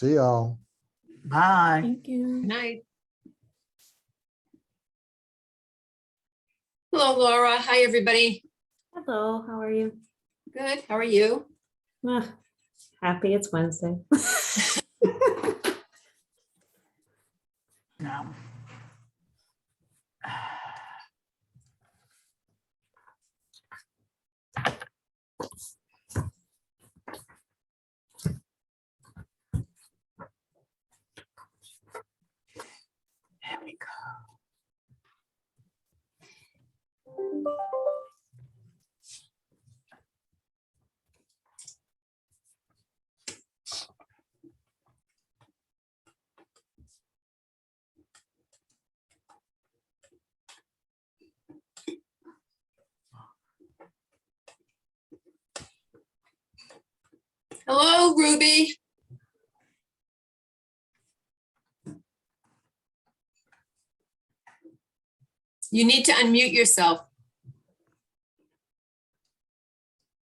See y'all. Bye. Thank you. Good night. Hello, Laura. Hi, everybody. Hello, how are you? Good. How are you? Ah, happy it's Wednesday. No. There we go. Hello, Ruby. You need to unmute yourself.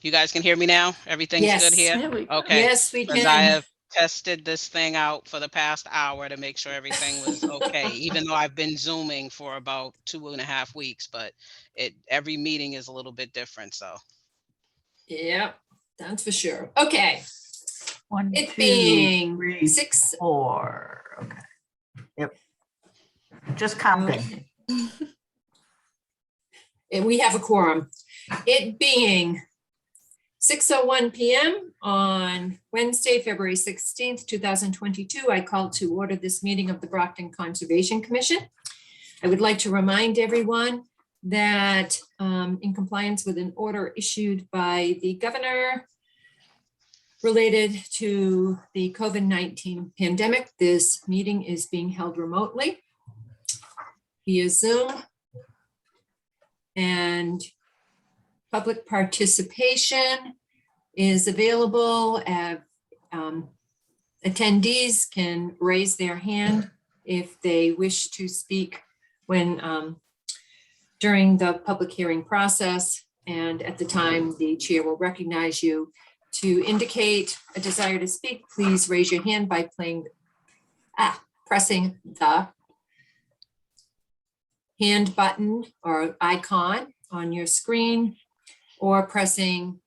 You guys can hear me now? Everything's Yes. good here? There we go. Okay. Yes, we Because I can. have tested this thing out for the past hour to make sure everything was okay, even though I've been Zooming for about 2.5 weeks, but every meeting is a little bit different, so. Yep, that's for sure. Okay. One, It two, being three, 6. 4. Okay. Yep. Just counting. And we have a quorum. It being 6:01 PM on Wednesday, February 16th, 2022, I call to order this meeting of the Brockton Conservation Commission. I would like to remind everyone that in compliance with an order issued by the governor related to the COVID-19 pandemic, this meeting is being held remotely via Zoom. And public participation is available. Attendees can raise their hand if they wish to speak when during the public hearing process. And at the time, the chair will recognize you. To indicate a desire to speak, please raise your hand by pressing the hand button or icon on your screen, or pressing,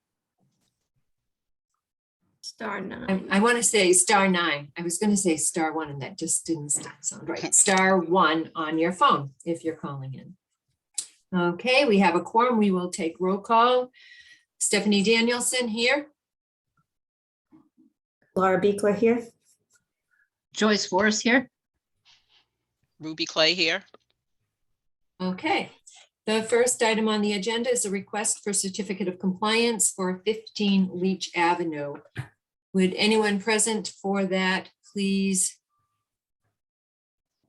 *9. I want to say *9. I was going to say *1 and that just didn't sound right. *1 on your phone if you're calling in. Okay, we have a quorum. We will take roll call. Stephanie Danielson here. Laura Beekler here. Joyce Forrest here. Ruby Clay here. Okay, the first item on the agenda is a request for certificate of compliance for 15 Leach Avenue. Would anyone present for that please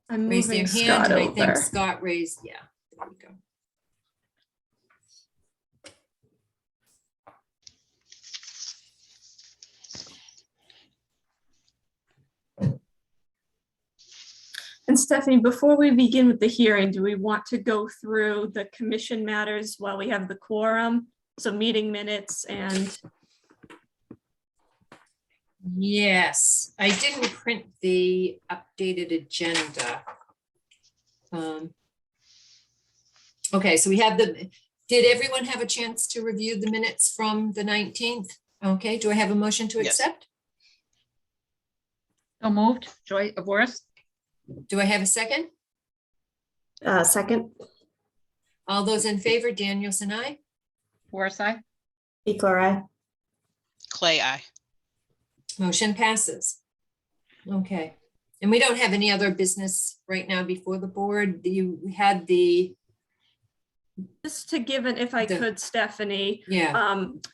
I'm raise their moving hand? Scott And I think over. Scott raised, yeah, there we go. And Stephanie, before we begin with the hearing, do we want to go through the commission matters while we have the quorum? So meeting minutes and, Yes, I didn't print the updated agenda. Okay, so we have did everyone have a chance to review the minutes from the 19th? Okay, do I have a motion to Yes. accept? So moved. Joy Forrest. Do I have a second? second, All those in favor, Danielson, aye? Forrest, aye. Beekler, aye. Clay, aye. Motion passes. Okay, and we don't have any other business right now before the board. You had Just to give it, if I The- could, Stephanie, yeah,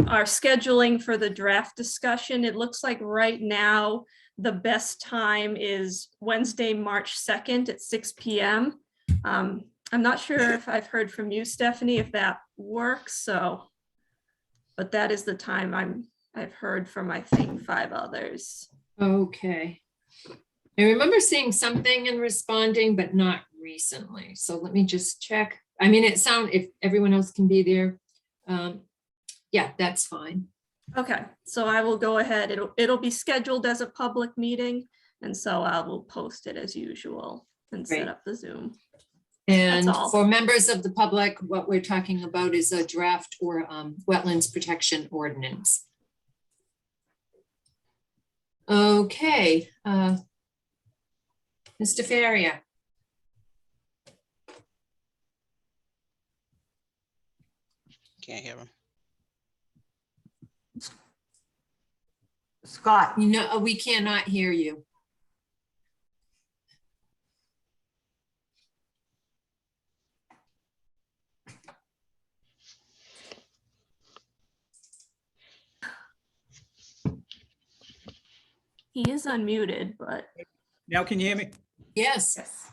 our scheduling for the draft discussion, it looks like right now, the best time is Wednesday, March 2nd at 6 PM. I'm not sure if I've heard from you, Stephanie, if that works, so. But that is the time I've heard from, I think, 5 others. okay. I remember seeing something and responding, but not recently. So let me just check. I mean, if everyone else can be there, yeah, that's fine. Okay, so I will go ahead. It'll be scheduled as a public meeting. And so I will post it as usual and set Great. up the Zoom. And all. for members of the public, what we're talking about is a draft or wetlands protection ordinance. Okay. Mr. Faria. Can't hear him. Scott, No, we cannot hear you. He is unmuted, but Now can you hear me? Yes.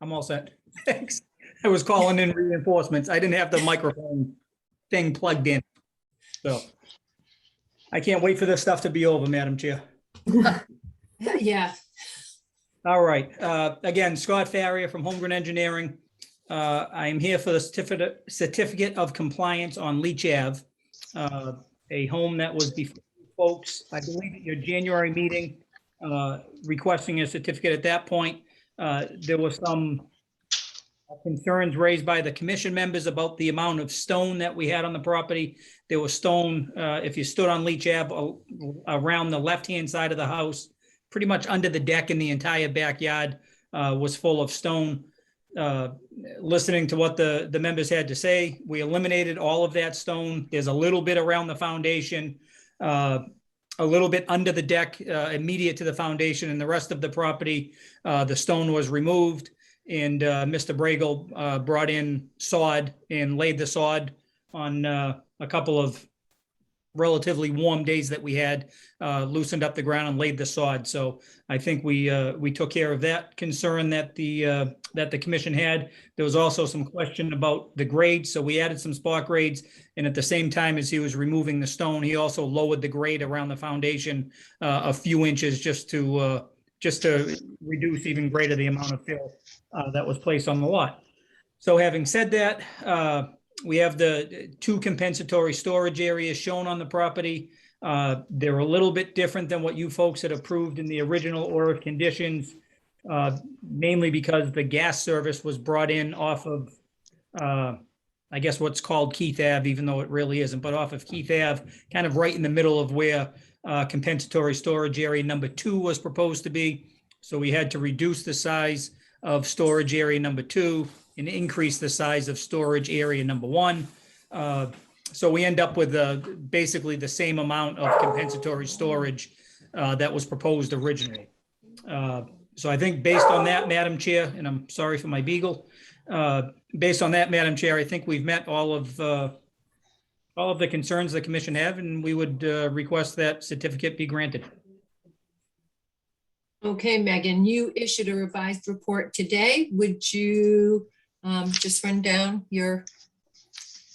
I'm all set. Thanks. I was calling in reinforcements. I didn't have the microphone thing plugged in. So I can't wait for this stuff to be over, Madam Chair. Yeah. All right. Again, Scott Farrier from Holmgren Engineering. I'm here for the certificate of compliance on Leach Ave, a home that was before folks, I believe at your January meeting, requesting a certificate at that point. There were some concerns raised by the commission members about the amount of stone that we had on the property. There was stone, if you stood on Leach Ave, around the left-hand side of the house, pretty much under the deck in the entire backyard was full of stone. Listening to what the members had to say, we eliminated all of that stone. There's a little bit around the foundation, a little bit under the deck, immediate to the foundation, and the rest of the property, the stone was removed. And Mr. Bragle brought in sod and laid the sod on a couple of relatively warm days that we had, loosened up the ground and laid the sod. So I think we took care of that concern that the commission had. There was also some question about the grade, so we added some spot grades. And at the same time as he was removing the stone, he also lowered the grade around the foundation a few inches just to reduce even greater the amount of fill that was placed on the lot. So having said that, we have the two compensatory storage areas shown on the property. They're a little bit different than what you folks had approved in the original order of conditions, mainly because the gas service was brought in off of, I guess what's called Keith Ave, even though it really isn't, but off of Keith Ave, kind of right in the middle of where compensatory storage area number 2 was proposed to be. So we had to reduce the size of storage area number 2 and increase the size of storage area number 1. So we end up with basically the same amount of compensatory storage that was proposed originally. So I think based on that, Madam Chair, and I'm sorry for my beagle, based on that, Madam Chair, I think we've met all of the concerns the commission have, and we would request that certificate be granted. Okay, Megan, you issued a revised report today. Would you just run down your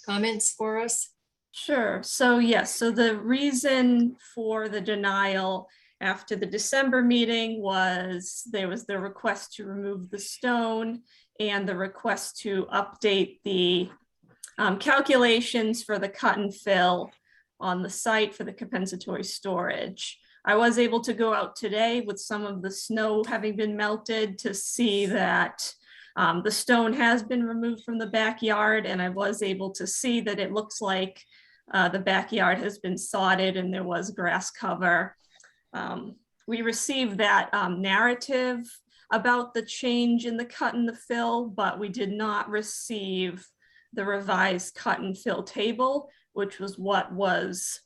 comments for us? sure. So yes, so the reason for the denial after the December meeting was there was the request to remove the stone and the request to update the calculations for the cut and fill on the site for the compensatory storage. I was able to go out today with some of the snow having been melted to see that the stone has been removed from the backyard, and I was able to see that it looks like the backyard has been sodded and there was grass cover. We received that narrative about the change in the cut and the fill, but we did not receive the revised cut and fill table, which was what was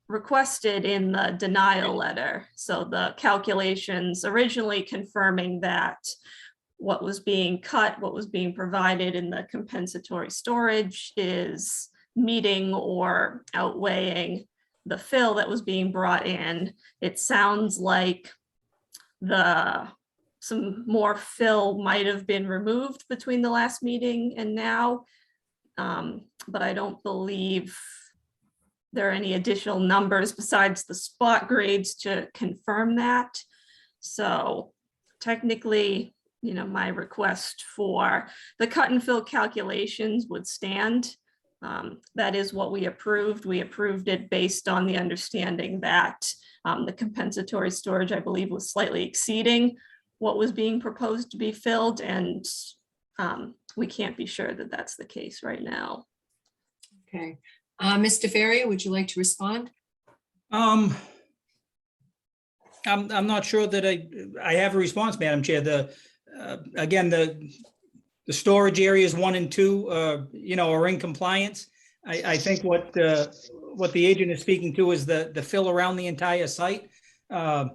requested in the denial letter. So the calculations originally confirming that what was being cut, what was being provided in the compensatory storage is meeting or outweighing the fill that was being brought in. It sounds like some more fill might have been removed between the last meeting and now, but I don't believe there are any additional numbers besides the spot grades to confirm that. So technically, my request for the cut and fill calculations would stand That is what we approved. We approved it based on the understanding that the compensatory storage, I believe, was slightly exceeding what was being proposed to be filled, and we can't be sure that that's the case right now. Okay. Mr. Ferry, would you like to respond? I'm not sure that I have a response, Madam Chair. Again, the storage areas 1 and 2, are in compliance. I think what the agent is speaking to is the fill around the entire site. I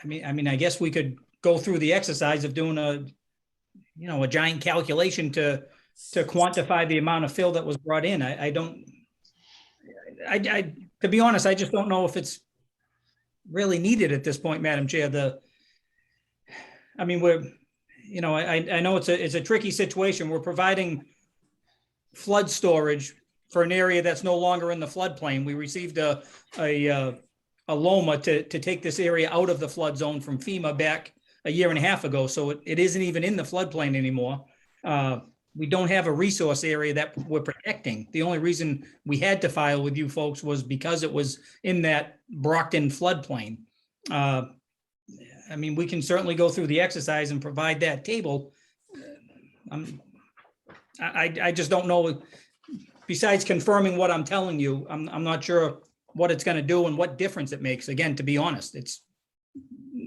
mean, I guess we could go through the exercise of doing a giant calculation to quantify the amount of fill that was brought in. To be honest, I just don't know if it's really needed at this point, Madam Chair. I know it's a tricky situation. We're providing flood storage for an area that's no longer in the floodplain. We received a LOMA to take this area out of the flood zone from FEMA back a year and a half ago. So it isn't even in the floodplain anymore. We don't have a resource area that we're protecting. The only reason we had to file with you folks was because it was in that Brockton floodplain. We can certainly go through the exercise and provide that table. I just don't know. Besides confirming what I'm telling you, I'm not sure what it's going to do and what difference it makes. Again, to be honest,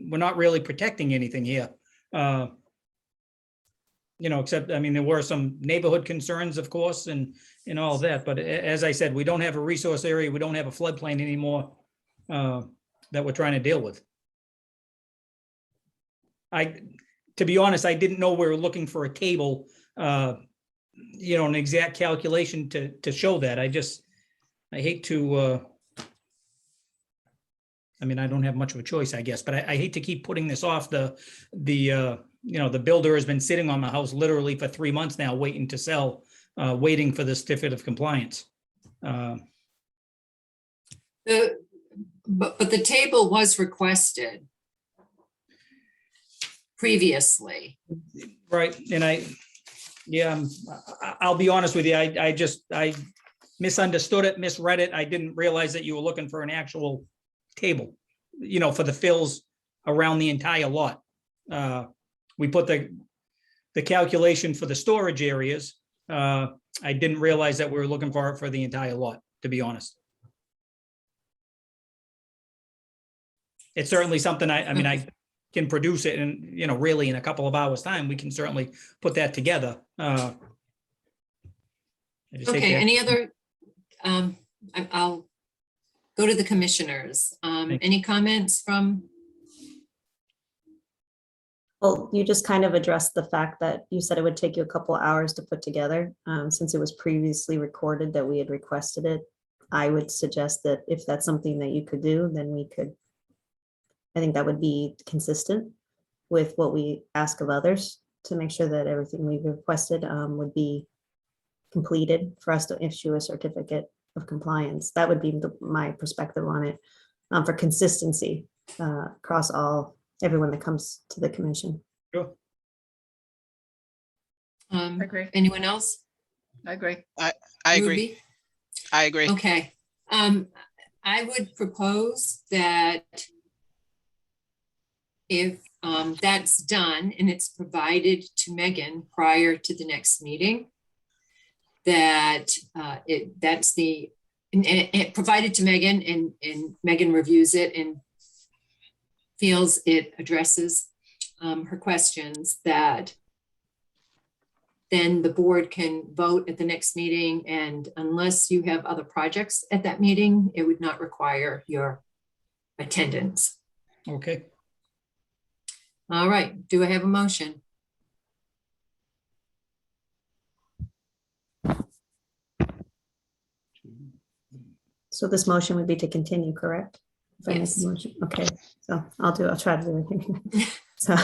we're not really protecting anything here. Except, there were some neighborhood concerns, of course, and all that. But as I said, we don't have a resource area. We don't have a floodplain anymore that we're trying to deal with. To be honest, I didn't know we were looking for a table, an exact calculation to show that. I hate to, I don't have much of a choice, I guess, but I hate to keep putting this off. The builder has been sitting on the house literally for 3 months now, waiting to sell, waiting for the certificate of compliance. But the table was requested previously. Right, and I'll be honest with you, I misunderstood it, misread it. I didn't realize that you were looking for an actual table, for the fills around the entire lot. We put the calculation for the storage areas. I didn't realize that we were looking for it for the entire lot, to be honest. It's certainly something I can produce it and, really in a couple of hours time, we can certainly put that together. Okay, any other, I'll go to the commissioners. Any comments from? Well, you just kind of addressed the fact that you said it would take you a couple of hours to put together. Since it was previously recorded that we had requested it, I would suggest that if that's something that you could do, then I think that would be consistent with what we ask of others to make sure that everything we've requested would be completed for us to issue a certificate of compliance. That would be my perspective on it, for consistency across everyone that comes to the commission. Sure. I agree. Anyone else? I agree. I agree. Ruby? I agree. Okay. I would propose that if that's done and it's provided to Megan prior to the next meeting, that it provided to Megan and Megan reviews it and feels it addresses her questions, that then the board can vote at the next meeting, and unless you have other projects at that meeting, it would not require your attendance. Okay. All right, do I have a motion? So this motion would be to continue, correct? If I make a Yes. motion. Okay, so I'll try to do it. So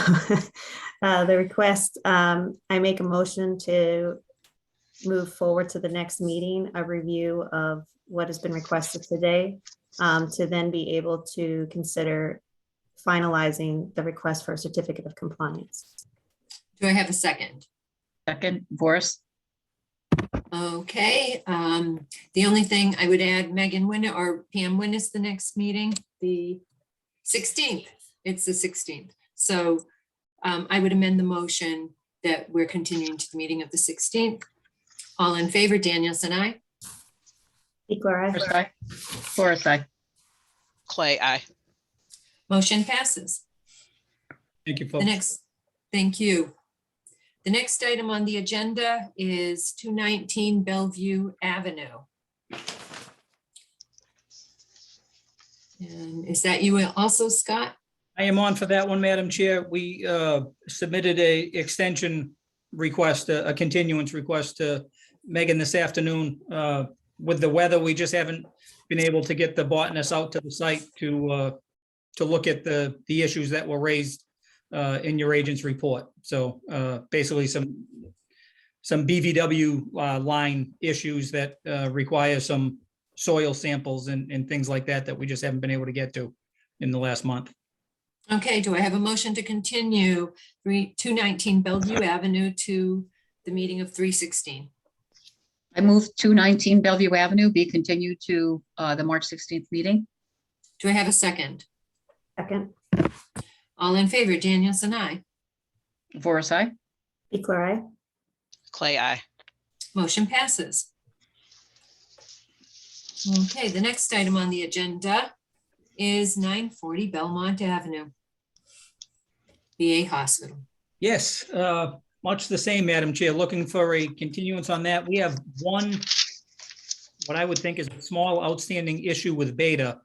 the request, I make a motion to move forward to the next meeting, a review of what has been requested today, to then be able to consider finalizing the request for a certificate of compliance. Do I have a second? Second, Boris. Okay, the only thing I would add, Megan, or Pam, when is the next meeting? The 16th. It's the 16th. So I would amend the motion that we're continuing to the meeting of the 16th. All in favor, Danielson, aye. Equal I. Forrest, aye. Forrest, aye. Clay, I. Motion passes. Thank you, The folks. next, thank you. The next item on the agenda is 219 Bellevue Avenue. And is that you also, Scott? I am on for that one, Madam Chair. We submitted a extension request, a continuance request to Megan this afternoon. With the weather, we just haven't been able to get the botanist out to the site to look at the issues that were raised in your agent's report. So basically some BVW line issues that require some soil samples and things like that we just haven't been able to get to in the last month. Okay, do I have a motion to continue 219 Bellevue Avenue to the meeting of 3/16? I move 219 Bellevue Avenue be continued to the March 16th meeting. Do I have a second? Second. All in favor, Danielson, aye. Forrest, aye. Equal I. Clay, I. Motion passes. Okay, the next item on the agenda is 940 Belmont Avenue, VA Hospital. Yes, much the same, Madam Chair. Looking for a continuance on that. We have one, what I would think is a small outstanding issue with Beta.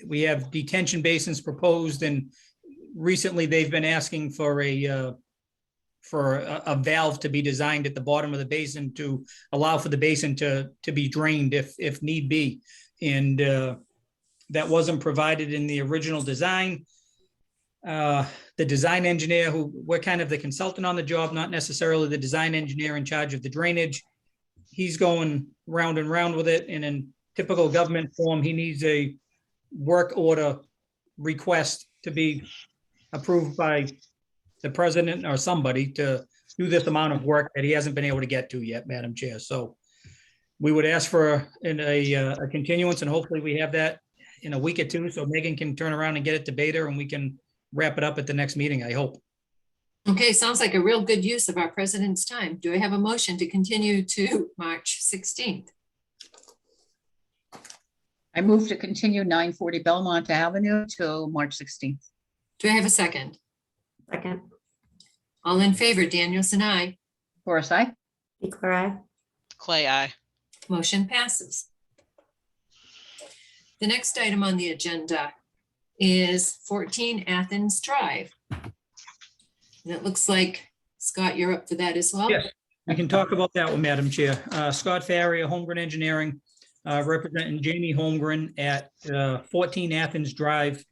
We have detention basins proposed, and recently they've been asking for a valve to be designed at the bottom of the basin to allow for the basin to be drained if need be. And that wasn't provided in the original design. The design engineer, who we're kind of the consultant on the job, not necessarily the design engineer in charge of the drainage, he's going round and round with it. And in typical government form, he needs a work order request to be approved by the president or somebody to do this amount of work that he hasn't been able to get to yet, Madam Chair. So we would ask for a continuance, and hopefully we have that in a week or two, so Megan can turn around and get it to Beta, and we can wrap it up at the next meeting, I hope. Okay, sounds like a real good use of our president's time. Do I have a motion to continue to March 16th? I move to continue 940 Belmont Avenue till March 16th. Do I have a second? Second. All in favor, Danielson, aye. Forrest, aye. Equal I. Clay, I. Motion passes. The next item on the agenda is 14 Athens Drive. And it looks like, Scott, you're up for that as well? Yes. We can talk about that one, Madam Chair. Scott Farrier, Holmgren Engineering, representing Jamie Holmgren at 14 Athens Drive.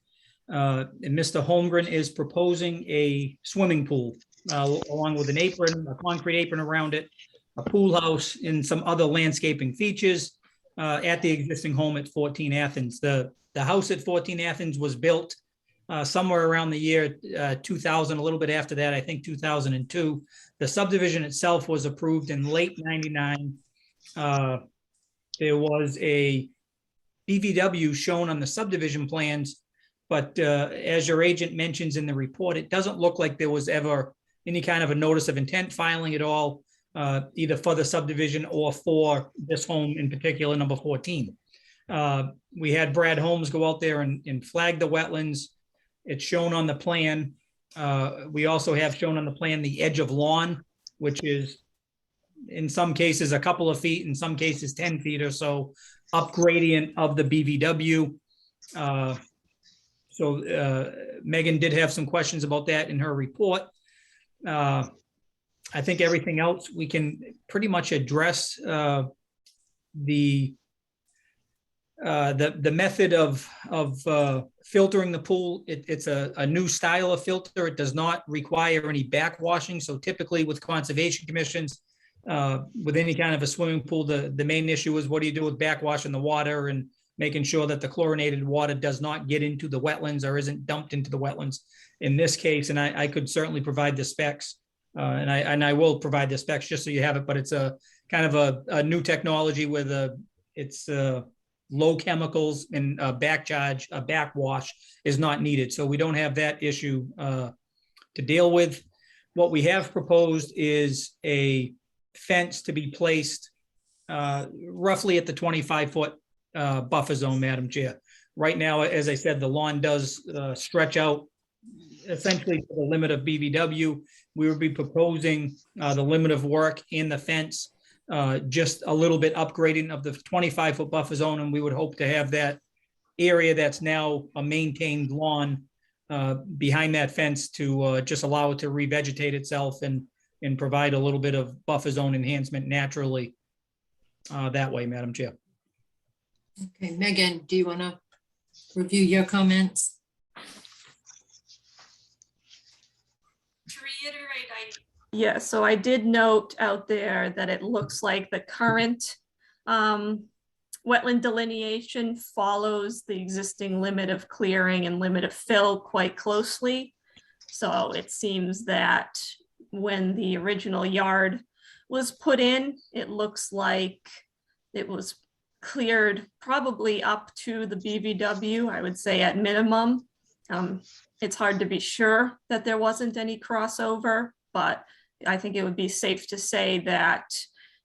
And Mr. Holmgren is proposing a swimming pool along with an apron, a concrete apron around it, a pool house, and some other landscaping features at the existing home at 14 Athens. The house at 14 Athens was built somewhere around the year 2000, a little bit after that, I think 2002. The subdivision itself was approved in late 99. There was a BVW shown on the subdivision plans, but as your agent mentions in the report, it doesn't look like there was ever any kind of a notice of intent filing at all, either for the subdivision or for this home in particular, number 14. We had Brad Holmes go out there and flag the wetlands. It's shown on the plan. We also have shown on the plan the edge of lawn, which is in some cases a couple of feet, in some cases 10 feet or so, up gradient of the BVW. So Megan did have some questions about that in her report. I think everything else we can pretty much address. The method of filtering the pool, it's a new style of filter. It does not require any backwashing. So typically with conservation commissions, with any kind of a swimming pool, the main issue is what do you do with backwashing the water and making sure that the chlorinated water does not get into the wetlands or isn't dumped into the wetlands. In this case, and I could certainly provide the specs, and I will provide the specs just so you have it, but it's a kind of a new technology with it's low chemicals and backwash is not needed. So we don't have that issue to deal with. What we have proposed is a fence to be placed roughly at the 25-foot buffer zone, Madam Chair. Right now, as I said, the lawn does stretch out essentially to the limit of BVW. We would be proposing the limit of work in the fence, just a little bit upgrading of the 25-foot buffer zone, and we would hope to have that area that's now a maintained lawn behind that fence to just allow it to revegetate itself and provide a little bit of buffer zone enhancement naturally that way, Madam Chair. Okay, Megan, do you want to review your comments? To reiterate, yeah, so I did note out there that it looks like the current wetland delineation follows the existing limit of clearing and limit of fill quite closely. So it seems that when the original yard was put in, it looks like it was cleared probably up to the BVW, I would say at minimum. It's hard to be sure that there wasn't any crossover, but I think it would be safe to say that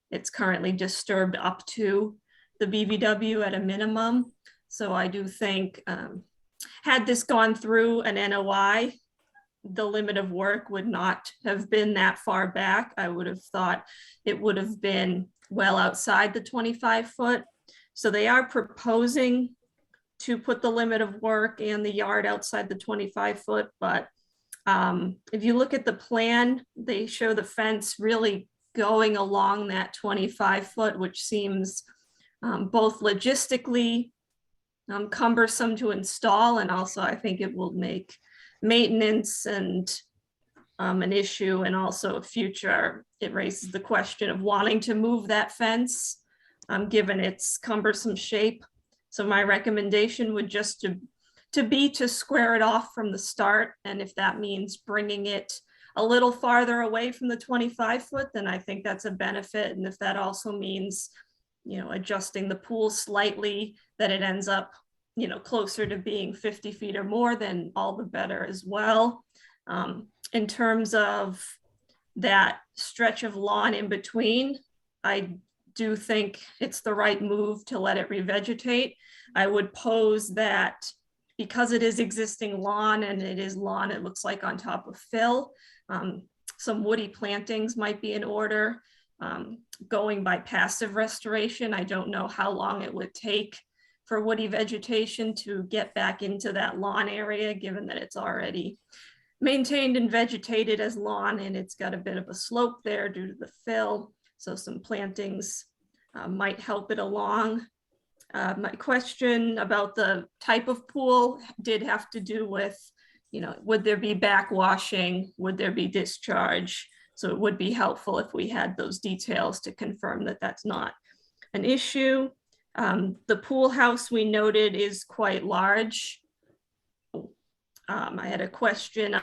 it's currently disturbed up to the BVW at a minimum. So I do think had this gone through an NOI, the limit of work would not have been that far back. I would have thought it would have been well outside the 25-foot. So they are proposing to put the limit of work and the yard outside the 25-foot, but if you look at the plan, they show the fence really going along that 25-foot, which seems both logistically cumbersome to install, and also I think it will make maintenance and an issue, and also future, it raises the question of wanting to move that fence given its cumbersome shape. So my recommendation would just be to square it off from the start, and if that means bringing it a little farther away from the 25-foot, then I think that's a benefit. And if that also means, you know, adjusting the pool slightly, that it ends up, you know, closer to being 50 feet or more, then all the better as well. In terms of that stretch of lawn in between, I do think it's the right move to let it revegetate. I would pose that because it is existing lawn and it is lawn, it looks like on top of fill, some woody plantings might be in order. Going by passive restoration, I don't know how long it would take for woody vegetation to get back into that lawn area, given that it's already maintained and vegetated as lawn, and it's got a bit of a slope there due to the fill. So some plantings might help it along. My question about the type of pool did have to do with, you know, would there be backwashing? Would there be discharge? So it would be helpful if we had those details to confirm that that's not an issue. The pool house we noted is quite large. I had a question.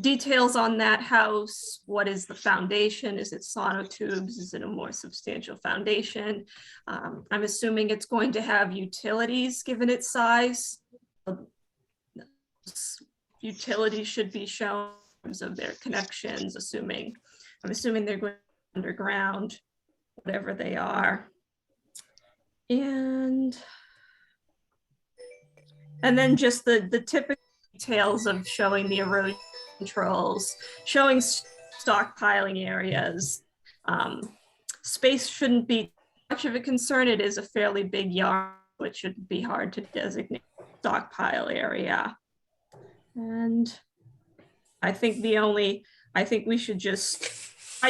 Details on that house. What is the foundation? Is it sonotubes? Is it a more substantial foundation? I'm assuming it's going to have utilities given its size. Utilities should be shown in terms of their connections, I'm assuming they're going underground, whatever they are. And then just the typical details of showing the erosion controls, showing stockpiling areas. Space shouldn't be much of a concern. It is a fairly big yard, which shouldn't be hard to designate stockpile area. And I think we should just,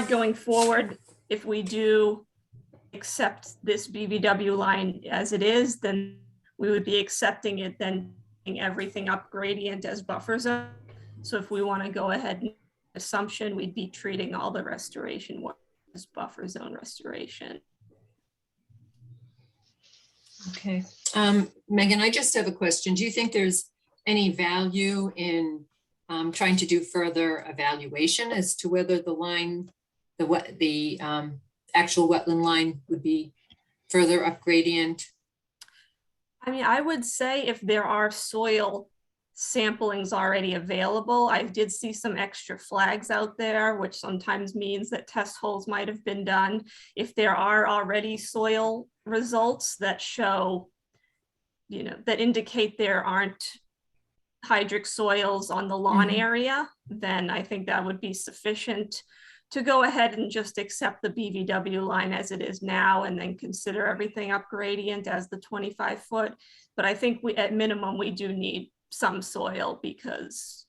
going forward, if we do accept this BVW line as it is, then we would be accepting it, then everything up gradient as buffer zone. So if we want to go ahead and assumption, we'd be treating all the restoration work as buffer zone restoration. Okay. Megan, I just have a question. Do you think there's any value in trying to do further evaluation as to whether the line, the actual wetland line would be further up gradient? I mean, I would say if there are soil samplings already available, I did see some extra flags out there, which sometimes means that test holes might have been done. If there are already soil results that show, you know, that indicate there aren't hydric soils on the lawn Mhm. area, then I think that would be sufficient to go ahead and just accept the BVW line as it is now and then consider everything up gradient as the 25-foot. But I think we, at minimum, we do need some soil because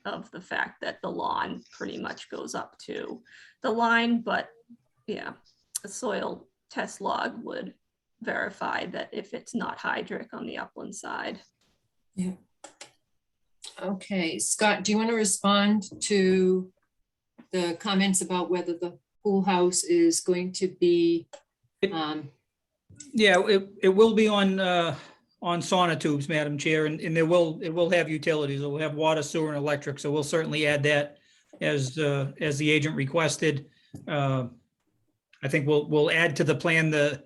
of the fact that the lawn pretty much goes up to the line. But yeah, a soil test log would verify that if it's not hydric on the upland side. Okay, Scott, do you want to respond to the comments about whether the pool house is going to be, Yeah, it will be on sonotubes, Madam Chair, and it will have utilities. It will have water, sewer, and electric, so we'll certainly add that as the agent requested. I think we'll add to the plan the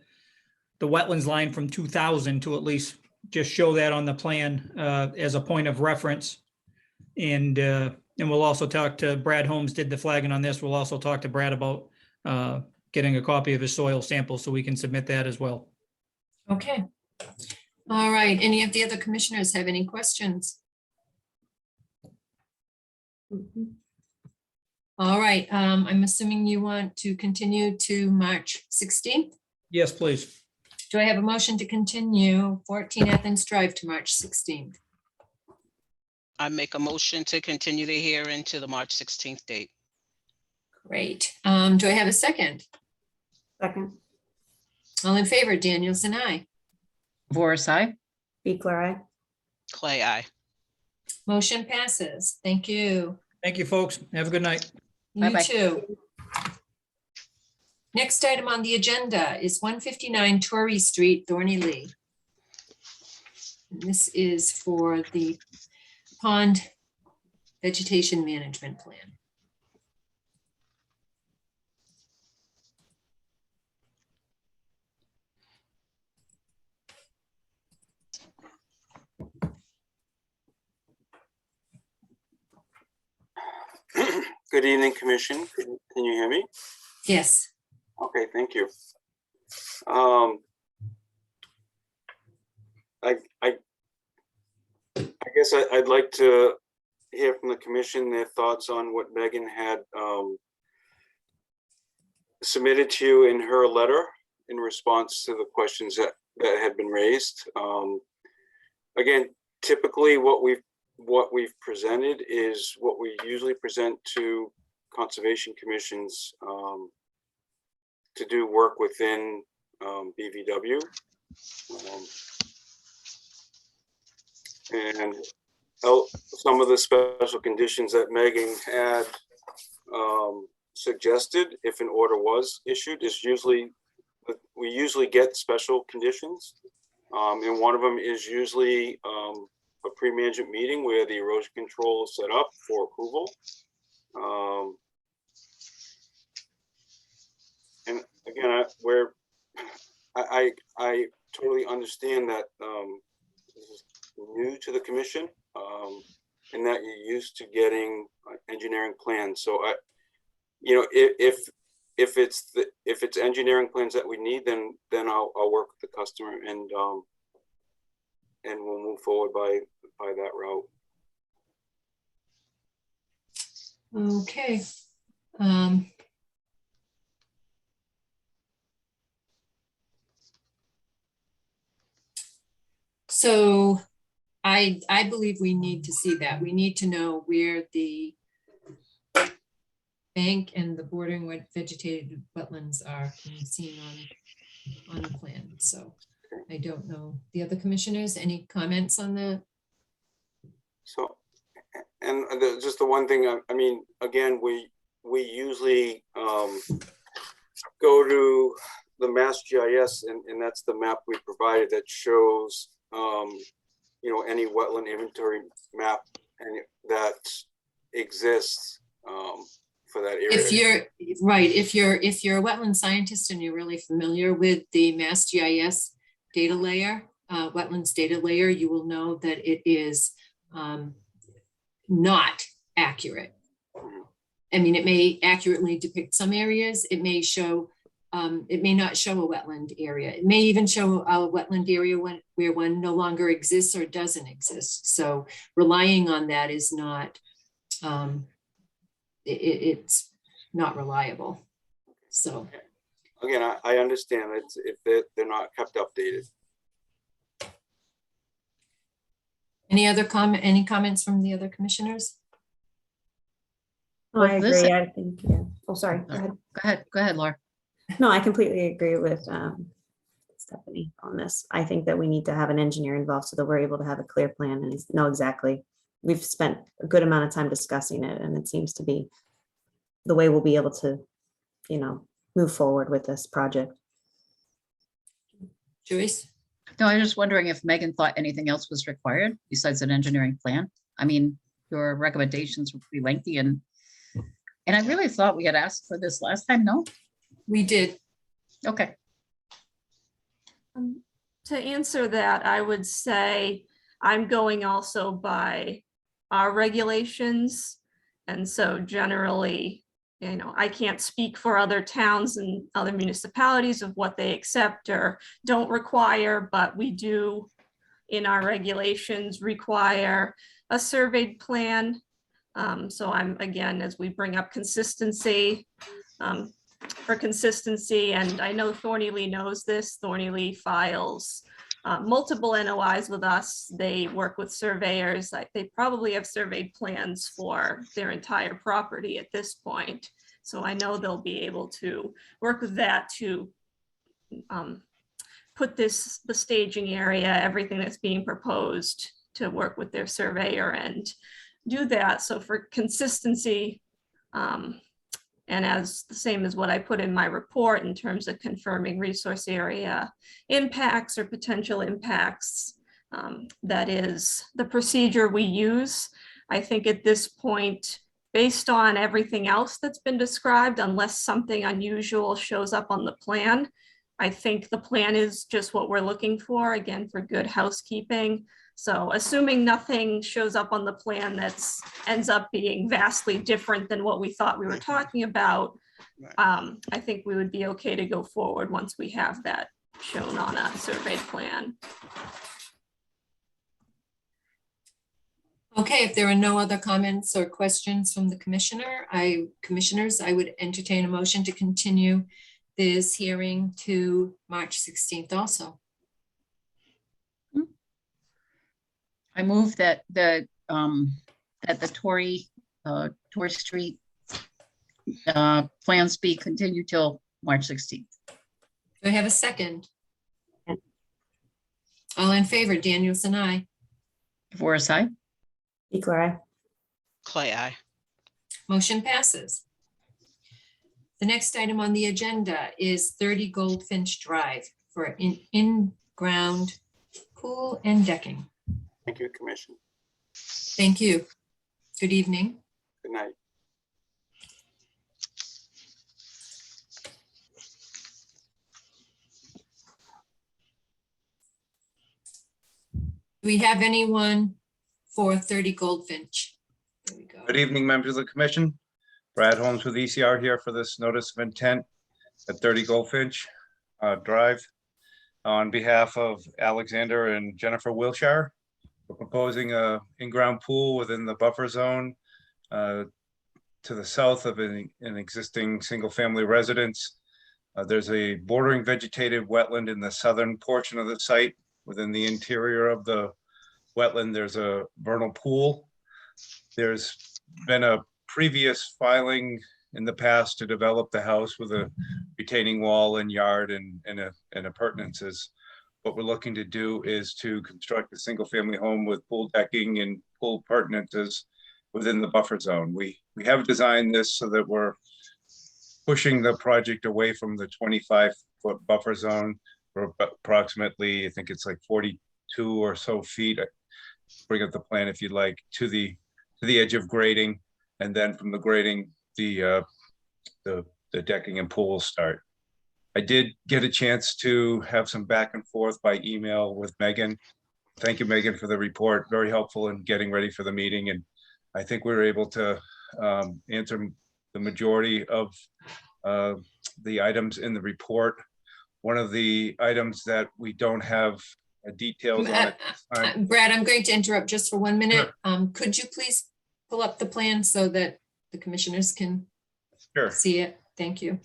wetlands line from 2000 to at least just show that on the plan as a point of reference. And we'll also talk to Brad Holmes, did the flagging on this. We'll also talk to Brad about getting a copy of his soil sample so we can submit that as well. okay. All right, any of the other commissioners have any questions? All right, I'm assuming you want to continue to March 16th. Yes, please. Do I have a motion to continue 14 Athens Drive to March 16th? I make a motion to continue the hearing to the March 16th date. Great. Do I have a second? Second, All in favor, Danielson, aye. Voris, aye. Beekler, aye. Clay, aye. Motion passes. Thank you. Thank you, folks. Have a good night. You Bye-bye. too. Next item on the agenda is 159 Torrey Street, Thorny Lee. This is for the pond vegetation management plan. Good evening, Commission. Can you hear me? Yes. Okay, thank you. I guess I'd like to hear from the Commission their thoughts on what Megan had submitted to you in her letter in response to the questions that had been raised. Again, typically what we've presented is what we usually present to conservation commissions to do work within BVW. And some of the special conditions that Megan had suggested, if an order was issued, is usually, we usually get special conditions. And one of them is usually a pre-management meeting where the erosion control is set up for approval. And again, I totally understand that this is new to the commission, and that you're used to getting engineering plans. So if it's engineering plans that we need, then I'll work with the customer and we'll move forward by that route. Okay. So I believe we need to see that. We need to know where the bank and the bordering vegetated wetlands are seen on the plan. So I don't know. The other commissioners, any comments on that? So, and just the one thing, I mean, again, we usually go to the Mass GIS, and that's the map we provided that shows any wetland inventory map and that exists for that area. If you're, right, if you're a wetland scientist and you're really familiar with the Mass GIS data layer, wetlands data layer, you will know that it is not accurate. I mean, it may accurately depict some areas. It may show, it may not show a wetland area. It may even show a wetland area where one no longer exists or doesn't exist. So relying on that is not, it's not reliable. So. Again, I understand it's if they're not kept updated. Any comments from the other commissioners? No, I Well, this- agree. I think, yeah. Oh, sorry. Go ahead. Go ahead, Laura. No, I completely agree with Stephanie on this. I think that we need to have an engineer involved so that we're able to have a clear plan and know exactly. We've spent a good amount of time discussing it, and it seems to be the way we'll be able to, move forward with this project. Joyce? No, I was just wondering if Megan thought anything else was required besides an engineering plan. I mean, your recommendations were pretty lengthy and I really thought we had asked for this last time, no? We did. Okay. To answer that, I would say I'm going also by our regulations. And so generally, I can't speak for other towns and other municipalities of what they accept or don't require, but we do in our regulations require a surveyed plan. So I'm, again, as we bring up consistency, for consistency, and I know Thorny knows this, Thorny files multiple NOIs with us. They work with surveyors. They probably have surveyed plans for their entire property at this point. So I know they'll be able to work with that to put the staging area, everything that's being proposed, to work with their surveyor and do that. So for consistency, and as the same as what I put in my report in terms of confirming resource area impacts or potential impacts, that is the procedure we use. I think at this point, based on everything else that's been described, unless something unusual shows up on the plan, I think the plan is just what we're looking for, again, for good housekeeping. So assuming nothing shows up on the plan that's ends up being vastly different than what we thought we were talking about, I think we would be okay to go forward once we have that shown on a surveyed plan. Okay, if there are no other comments or questions from the commissioners, I would entertain a motion to continue this hearing to March 16th also. I move that the Torrey Street plans be continued till March 16th. Do I have a second? All in favor, Danielson, aye. DeVoris, aye. Equal eye. Clay, eye. Motion passes. The next item on the agenda is 30 Goldfinch Drive for in-ground pool and decking. Thank you, Commission. Thank you. Good evening. Good night. Do we have anyone for 30 Goldfinch? There we go. Good evening, members of the commission. Brad Holmes with ECR here for this notice of intent at 30 Goldfinch Drive. On behalf of Alexander and Jennifer Wilshire, we're proposing a in-ground pool within the buffer zone to the south of an existing single-family residence. There's a bordering vegetated wetland in the southern portion of the site. Within the interior of the wetland, there's a vernal pool. There's been a previous filing in the past to develop the house with a retaining wall and yard and appurtenances. What we're looking to do is to construct a single family home with pool decking and pool appurtenances within the buffer zone. We have designed this so that we're pushing the project away from the 25-foot buffer zone for approximately, I think it's like 42 or so feet. Bring up the plan if you'd like, to the edge of grading, and then from the grading the decking and pool will start. I did get a chance to have some back and forth by email with Megan. Thank you, Megan, for the report. Very helpful in getting ready for the meeting. And I think we were able to answer the majority of the items in the report. One of the items that we don't have details on at this time. Brad, I'm going to interrupt just for 1 minute. Sure. Could you please pull up the plan so that the commissioners can Sure. see it? Thank you.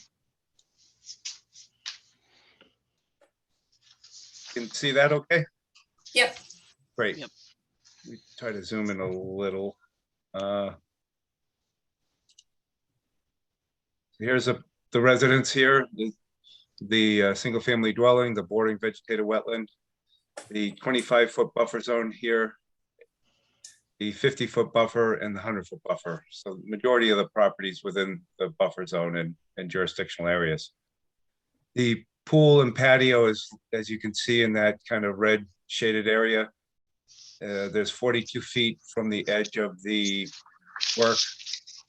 Can see that okay? Yep. Great. Yep. We try to zoom in a little. Here's the residence here, the single family dwelling, the bordering vegetated wetland, the 25-foot buffer zone here, the 50-foot buffer and the 100-foot buffer. So the majority of the properties within the buffer zone and jurisdictional areas. The pool and patio is, as you can see in that kind of red shaded area, there's 42 feet from the edge of the work,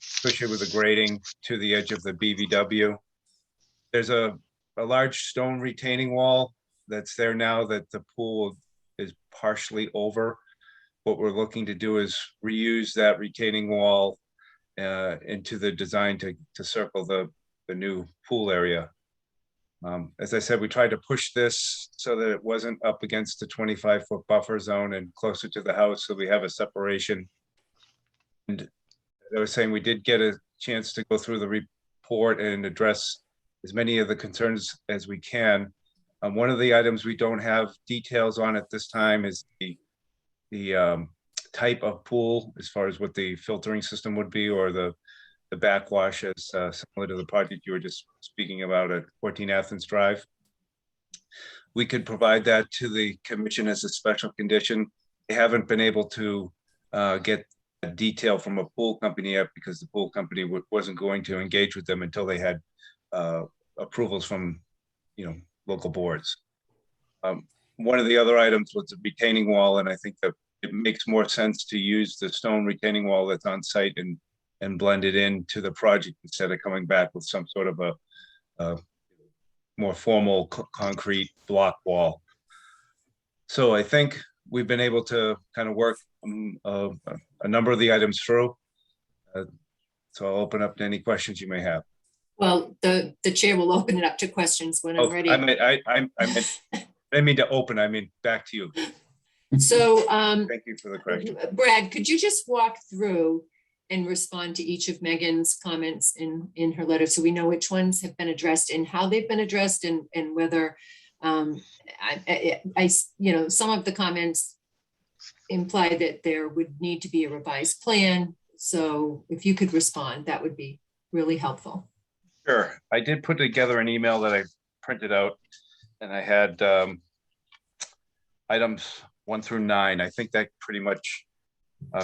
especially with the grading, to the edge of the BVW. There's a large stone retaining wall that's there now that the pool is partially over. What we're looking to do is reuse that retaining wall into the design to circle the new pool area. As I said, we tried to push this so that it wasn't up against the 25-foot buffer zone and closer to the house, so we have a separation. And as I was saying, we did get a chance to go through the report and address as many of the concerns as we can. One of the items we don't have details on at this time is the type of pool, as far as what the filtering system would be, or the backwash, as similar to the project you were just speaking about at 14 Athens Drive. We could provide that to the commission as a special condition. They haven't been able to get a detail from a pool company yet, because the pool company wasn't going to engage with them until they had approvals from, local boards. One of the other items was the retaining wall, and I think that it makes more sense to use the stone retaining wall that's on site and blend it into the project instead of coming back with some sort of a more formal concrete block wall. So I think we've been able to kind of work a number of the items through. So I'll open up to any questions you may have. Well, the chair will open it up to questions when I'm ready. I didn't mean to open, I mean back to you. So, Thank you for the question. Brad, could you just walk through and respond to each of Megan's comments in her letter, so we know which ones have been addressed and how they've been addressed, and whether some of the comments imply that there would need to be a revised plan. So if you could respond, that would be really helpful. Sure. I did put together an email that I printed out, and I had items 1 through 9. I think that pretty much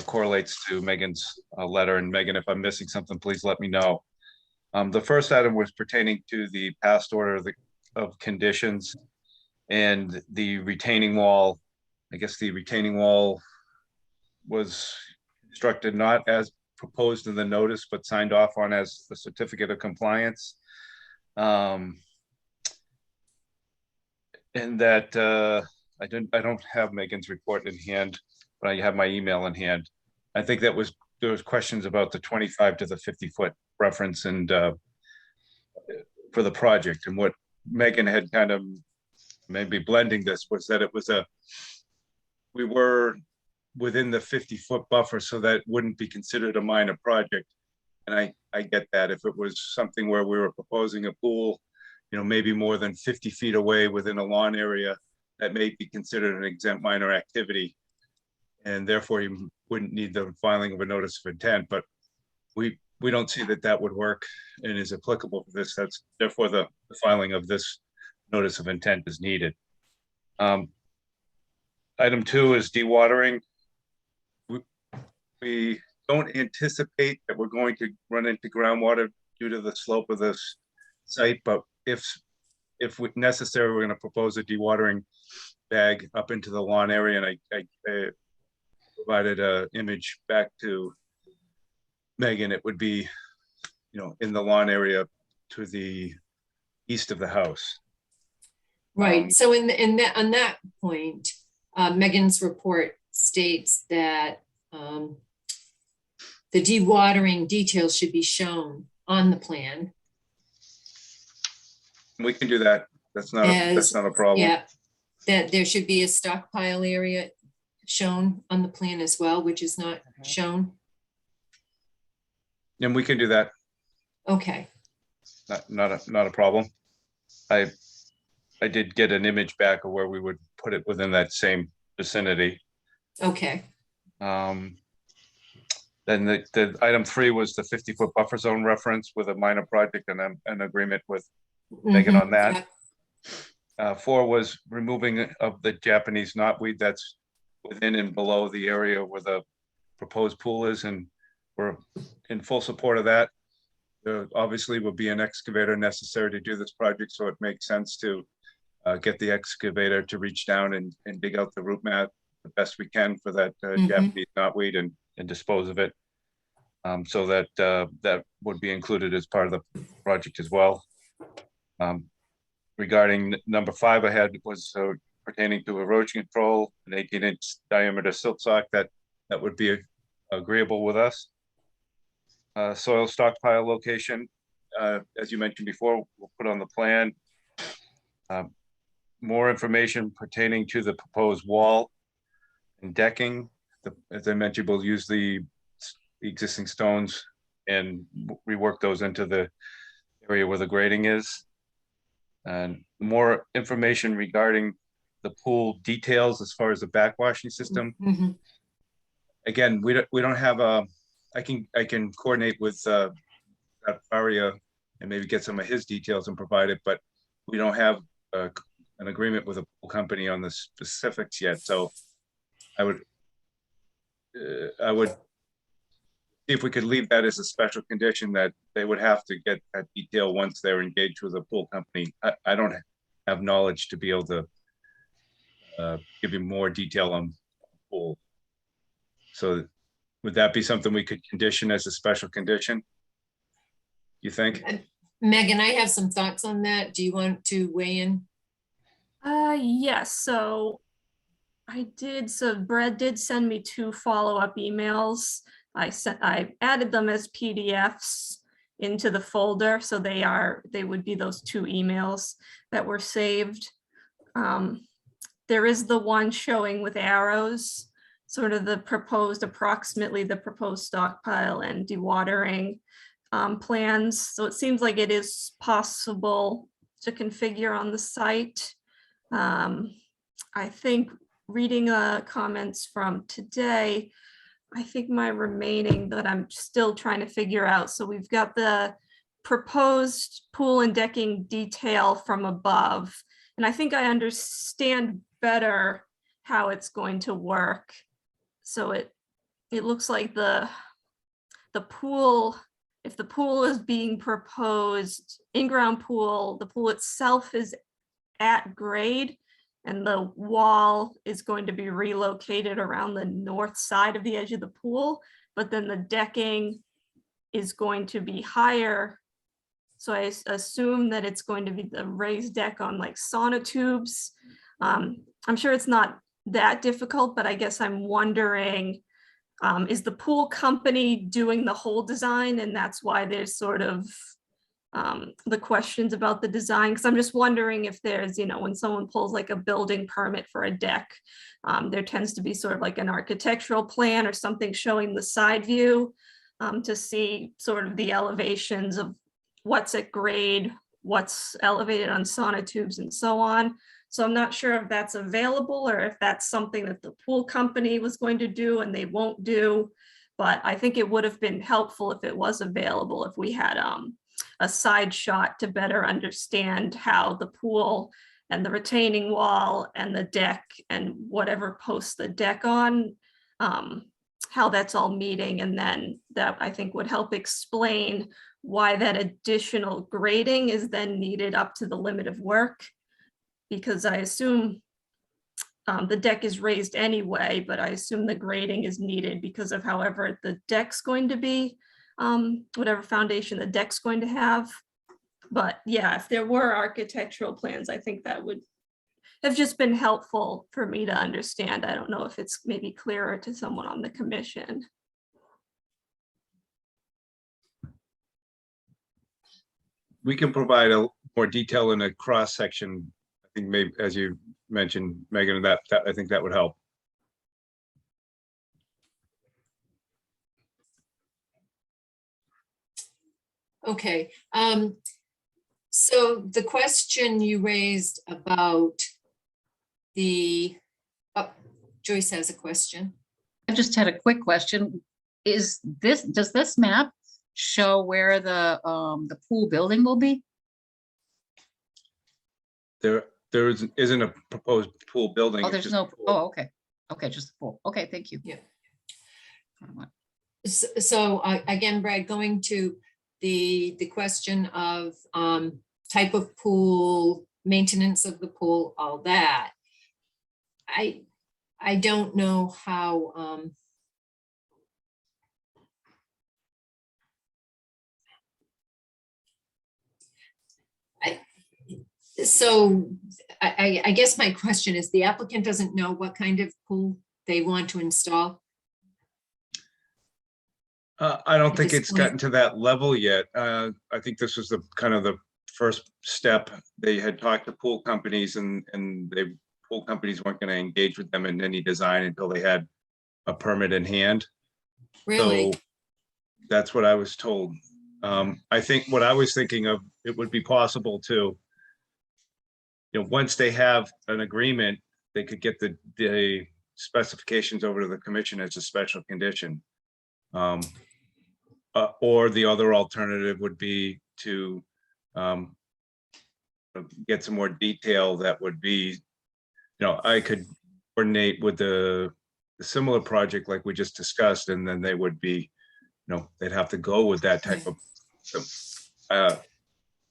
correlates to Megan's letter. And Megan, if I'm missing something, please let me know. The first item was pertaining to the past order of conditions and the retaining wall. I guess the retaining wall was constructed not as proposed in the notice, but signed off on as the certificate of compliance. And that I don't have Megan's report in hand, but I have my email in hand. I think there was questions about the 25 to the 50-foot reference and for the project, and what Megan had kind of maybe blending this was that it was we were within the 50-foot buffer, so that wouldn't be considered a minor project. And I get that. If it was something where we were proposing a pool, maybe more than 50 feet away within a lawn area, that may be considered an exempt minor activity. And therefore you wouldn't need the filing of a notice of intent, but we don't see that would work and is applicable for this. That's therefore the filing of this notice of intent is needed. Item 2 is dewatering. We don't anticipate that we're going to run into groundwater due to the slope of this site, but if necessary, we're going to propose a dewatering bag up into the lawn area, and I provided an image back to Megan. It would be in the lawn area to the east of the house. Right, so in that, on that point, Megan's report states that the dewatering details should be shown on the plan. We can do that. That's not a problem. Yeah, that there should be a stockpile area shown on the plan as well, which is not shown. And we can do that. Okay, Not a problem. I did get an image back of where we would put it within that same vicinity. okay, Then the item 3 was the 50-foot buffer zone reference with a minor project and an agreement with Megan on that. 4 was removing of the Japanese knotweed that's within and below the area where the proposed pool is, and we're in full support of that. There obviously will be an excavator necessary to do this project, so it makes sense to get the excavator to reach down and dig out the root mat the best we can for that Japanese knotweed and dispose of it. So that that would be included as part of the project as well. Regarding number 5 I had was pertaining to erosion control, an 18-inch diameter silt sock that would be agreeable with us. Soil stockpile location, as you mentioned before, we'll put on the plan. More information pertaining to the proposed wall and decking. As I mentioned, we'll use the existing stones and rework those into the area where the grading is. And more information regarding the pool details as far as the backwashing system. Again, we don't have a. I can coordinate with Faria and maybe get some of his details and provide it, but we don't have an agreement with a pool company on the specifics yet. So I would see if we could leave that as a special condition that they would have to get that detail once they're engaged with a pool company. I don't have knowledge to be able to give you more detail on pool. So would that be something we could condition as a special condition? You think? Megan, I have some thoughts on that. Do you want to weigh in? Yes, so Brad did send me 2 follow-up emails. I added them as PDFs into the folder, so they would be those 2 emails that were saved. There is the one showing with arrows, sort of approximately the proposed stockpile and dewatering plans. So it seems like it is possible to configure on the site. I think reading comments from today, I think my remaining that I'm still trying to figure out. So we've got the proposed pool and decking detail from above. And I think I understand better how it's going to work. So it looks like the pool, if the pool is being proposed, in-ground pool, the pool itself is at grade and the wall is going to be relocated around the north side of the edge of the pool, but then the decking is going to be higher. So I assume that it's going to be the raised deck on like sonotubes. I'm sure it's not that difficult, but I guess I'm wondering, is the pool company doing the whole design? And that's why there's sort of the questions about the design, because I'm just wondering if there's, when someone pulls like a building permit for a deck, there tends to be sort of like an architectural plan or something showing the side view to see sort of the elevations of what's at grade, what's elevated on sonotubes and so on. So I'm not sure if that's available or if that's something that the pool company was going to do and they won't do, but I think it would have been helpful if it was available, if we had a side shot to better understand how the pool and the retaining wall and the deck and whatever posts the deck on, how that's all meeting. And then that I think would help explain why that additional grading is then needed up to the limit of work. Because I assume the deck is raised anyway, but I assume the grading is needed because of however the deck's going to be. whatever foundation the deck's going to have. But yeah, if there were architectural plans, I think that would have just been helpful for me to understand. I don't know if it's maybe clearer to someone on the commission. We can provide a more detail in a cross section. I think maybe, as you mentioned, Megan, that I think that would help. Okay, so the question you raised about the, oh, Joyce has a question. I just had a quick question. Does this map show where the pool building will be? There isn't a proposed pool building. Oh, it's there's just no, a pool. oh, okay. Okay, just the pool. Okay, thank you. Yeah. So again, Brad, going to the question of type of pool, maintenance of the pool, all that. I don't know how so I guess my question is, the applicant doesn't know what kind of pool they want to install? I don't At think this it's point? gotten to that level yet. I think this was the kind of the first step. They had talked to pool companies and pool companies weren't going to engage with them in any design until they had a permit in hand. Really? So that's what I was told. I think what I was thinking of, it would be possible to, once they have an agreement, they could get the specifications over to the commission as a special condition. Or the other alternative would be to get some more detail that would be, I could coordinate with the similar project like we just discussed, and then they would be, they'd have to go with that type of.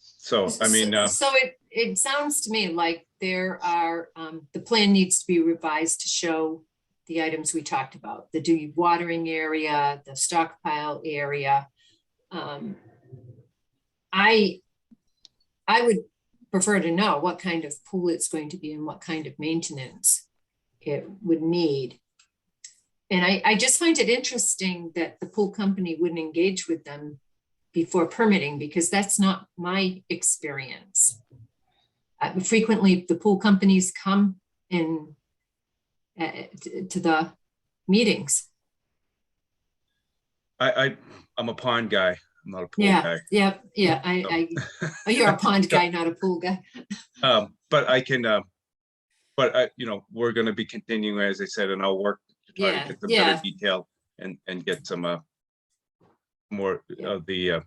So, I mean. So it sounds to me like there are, the plan needs to be revised to show the items we talked about, the dewatering area, the stockpile area. I would prefer to know what kind of pool it's going to be and what kind of maintenance it would need. And I just find it interesting that the pool company wouldn't engage with them before permitting, because that's not my experience. Frequently, the pool companies come in to the meetings. I'm a pond guy. I'm not a pool Yeah, guy. yeah. You're a pond guy, not a pool guy. But I can, we're gonna be continuing, as I said, and I'll work to try to get the better detail and get some more of the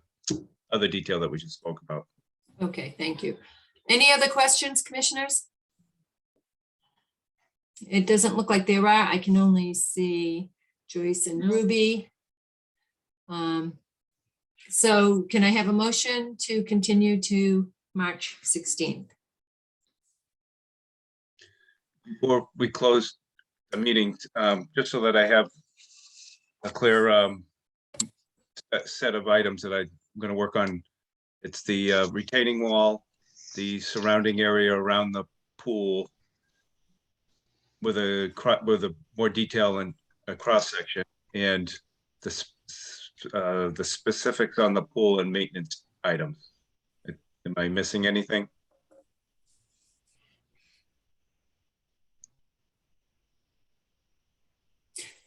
other detail that we just spoke about. Okay, thank you. Any other questions, commissioners? It doesn't look like there are. I can only see Joyce and Ruby. So can I have a motion to continue to March 16th? Before we close the meeting, just so that I have a clear set of items that I'm going to work on. It's the retaining wall, the surrounding area around the pool with a more detail and a cross section, and the specifics on the pool and maintenance items. Am I missing anything?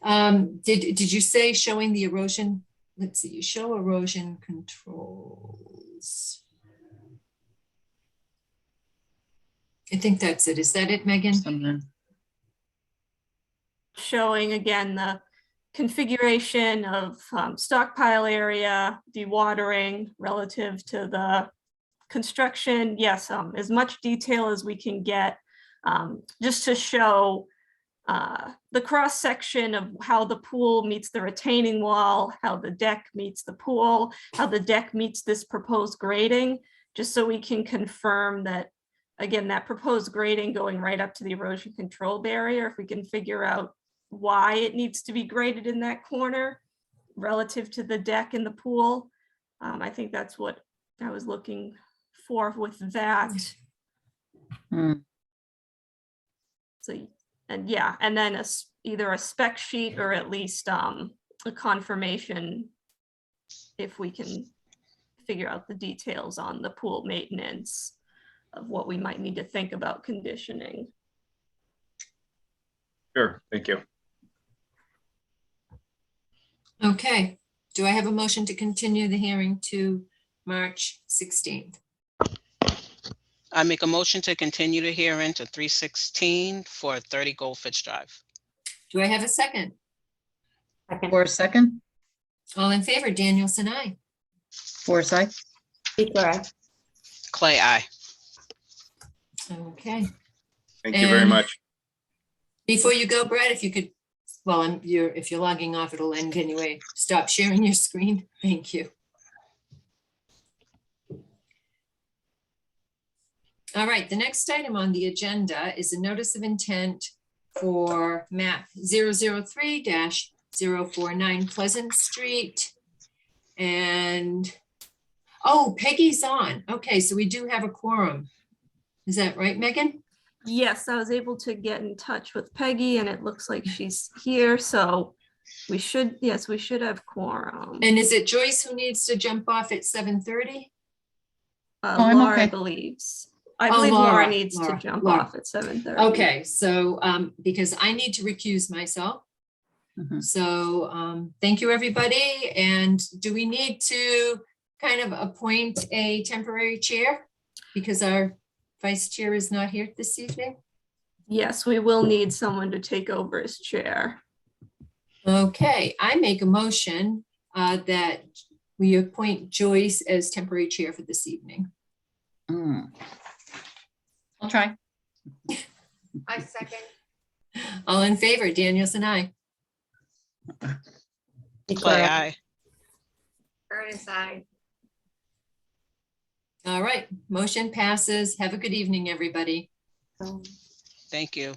Did you say showing the erosion? Let's see, you show erosion controls. I think that's it. Is that it, Megan? Something. Showing again the configuration of stockpile area, dewatering relative to the construction. Yes, as much detail as we can get, just to show the cross section of how the pool meets the retaining wall, how the deck meets the pool, how the deck meets this proposed grading, just so we can confirm that, again, that proposed grading going right up to the erosion control barrier, if we can figure out why it needs to be graded in that corner, relative to the deck in the pool. I think that's what I was looking for with that. Hmm. So, and yeah, and then either a spec sheet or at least a confirmation if we can figure out the details on the pool maintenance of what we might need to think about conditioning. Sure, thank you. Okay, do I have a motion to continue the hearing to March 16th? I make a motion to continue the hearing to 3/16 for 30 Goldfinch Drive. Do I have a second? Second. For a second, All in favor, Danielson, aye. Forsyth, Secret, aye. Clay, aye. Okay, Thank you very And- much. before you go, Brad, if you could, well, if you're logging off, it'll end anyway. Stop sharing your screen. Thank you. All right, the next item on the agenda is a notice of intent for map 003-049 Pleasant Street. And, oh, Peggy's on. Okay, so we do have a quorum. Is that right, Megan? Yes, I was able to get in touch with Peggy and it looks like she's here, so we should, yes, we should have quorum. And is it Joyce who needs to jump off at 7:30? I'm Laura okay. believes. I Oh, believe Laura Laura, needs to Laura, jump Laura. off at 7:30. Okay, so, because I need to recuse myself. Mhm. So, thank you, everybody. And do we need to kind of appoint a temporary chair? Because our vice chair is not here this evening? Yes, we will need someone to take over as chair. Okay, I make a motion that we appoint Joyce as temporary chair for this evening. Hmm. I'll try. I second. All in favor, Danielson, aye. Secret, Clay, aye. aye. Ernest, aye. All right, motion passes. Have a good evening, everybody. Thank you.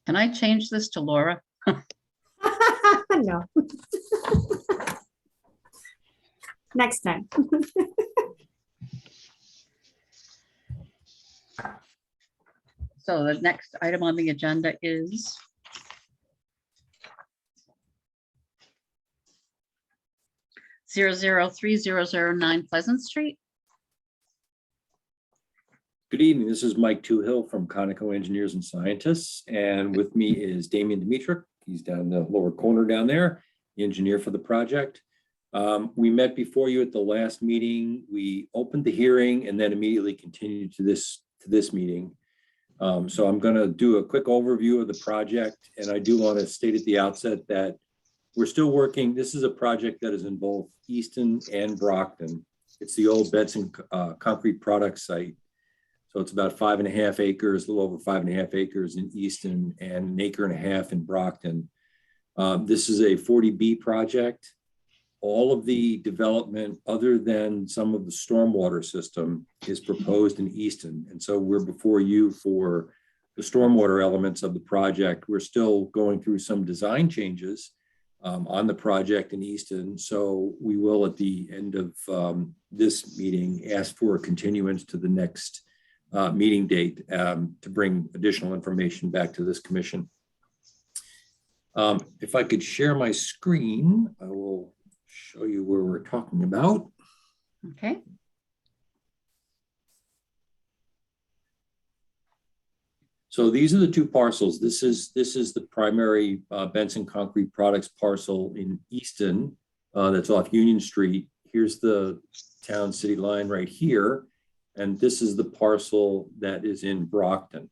Can I change this to Laura? No. Next time. So the next item on the agenda is 003-009 Pleasant Street. Good evening. This is Mike Toohill from Conoco Engineers and Scientists, and with me is Damian Dimitrik. He's down in the lower corner down there, the engineer for the project. We met before you at the last meeting. We opened the hearing and then immediately continued to this meeting. So I'm going to do a quick overview of the project, and I do want to state at the outset that we're still working. This is a project that is in both Easton and Brockton. It's the old Benson Concrete Products site. So it's about 5.5 acres, a little over 5.5 acres in Easton and 1.5 acres in Brockton. This is a 40B project. All of the development, other than some of the stormwater system, is proposed in Easton. And so we're before you for the stormwater elements of the project. We're still going through some design changes on the project in Easton. So we will, at the end of this meeting, ask for a continuance to the next meeting date to bring additional information back to this commission. If I could share my screen, I will show you where we're talking about. Okay. So these are the two parcels. This is the primary Benson Concrete Products parcel in Easton that's off Union Street. Here's the town city line right here. And this is the parcel that is in Brockton.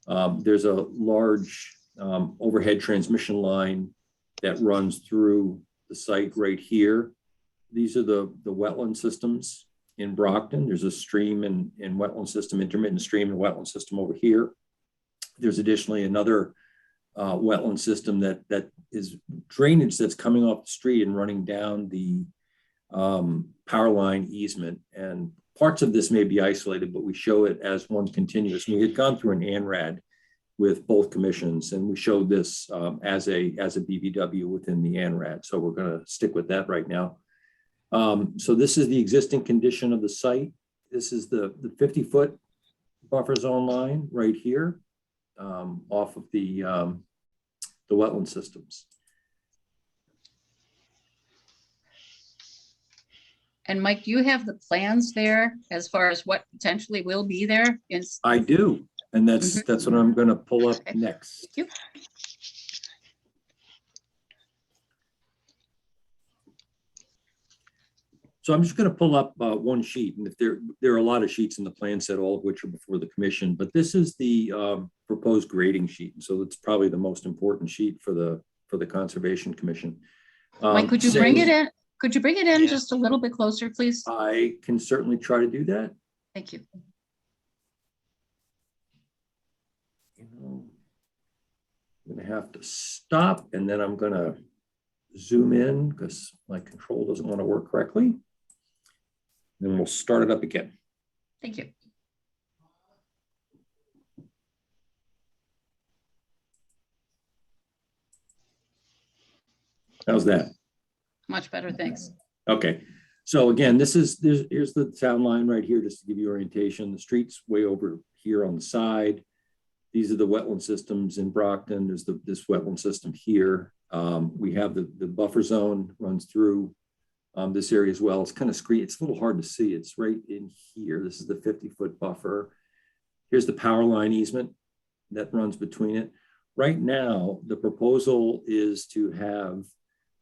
There's a large overhead transmission line that runs through the site right here. These are the wetland systems in Brockton. There's a stream and wetland system, intermittent stream and wetland system over here. There's additionally another wetland system that is drainage that's coming off the street and running down the power line easement. And parts of this may be isolated, but we show it as one continuous. We had gone through an ANRAD with both commissions, and we showed this as a BVW within the ANRAD. So we're going to stick with that right now. So this is the existing condition of the site. This is the 50-foot buffer zone line right here off of the wetland systems. And Mike, do you have the plans there as far as what potentially will be there? I do, and that's what I'm going to pull up Okay. next. Thank you. So I'm just going to pull up one sheet, and if there are a lot of sheets in the plan set, all of which are before the commission, but this is the proposed grading sheet. And so it's probably the most important sheet for the Conservation Commission. Mike, could you bring it in? Could you bring it in Yeah. just a little bit closer, please? I can certainly try to do that. Thank you. I'm going to have to stop, and then I'm going to zoom in because my control doesn't want to work correctly. Then we'll start it up again. Thank you. How's that? Much better, thanks. Okay, so again, here's the town line right here, just to give you orientation. The street's way over here on the side. These are the wetland systems in Brockton. There's this wetland system here. We have the buffer zone runs through this area as well. It's kind of screen. It's a little hard to see. It's right in here. This is the 50-foot buffer. Here's the power line easement that runs between it. Right now, the proposal is to have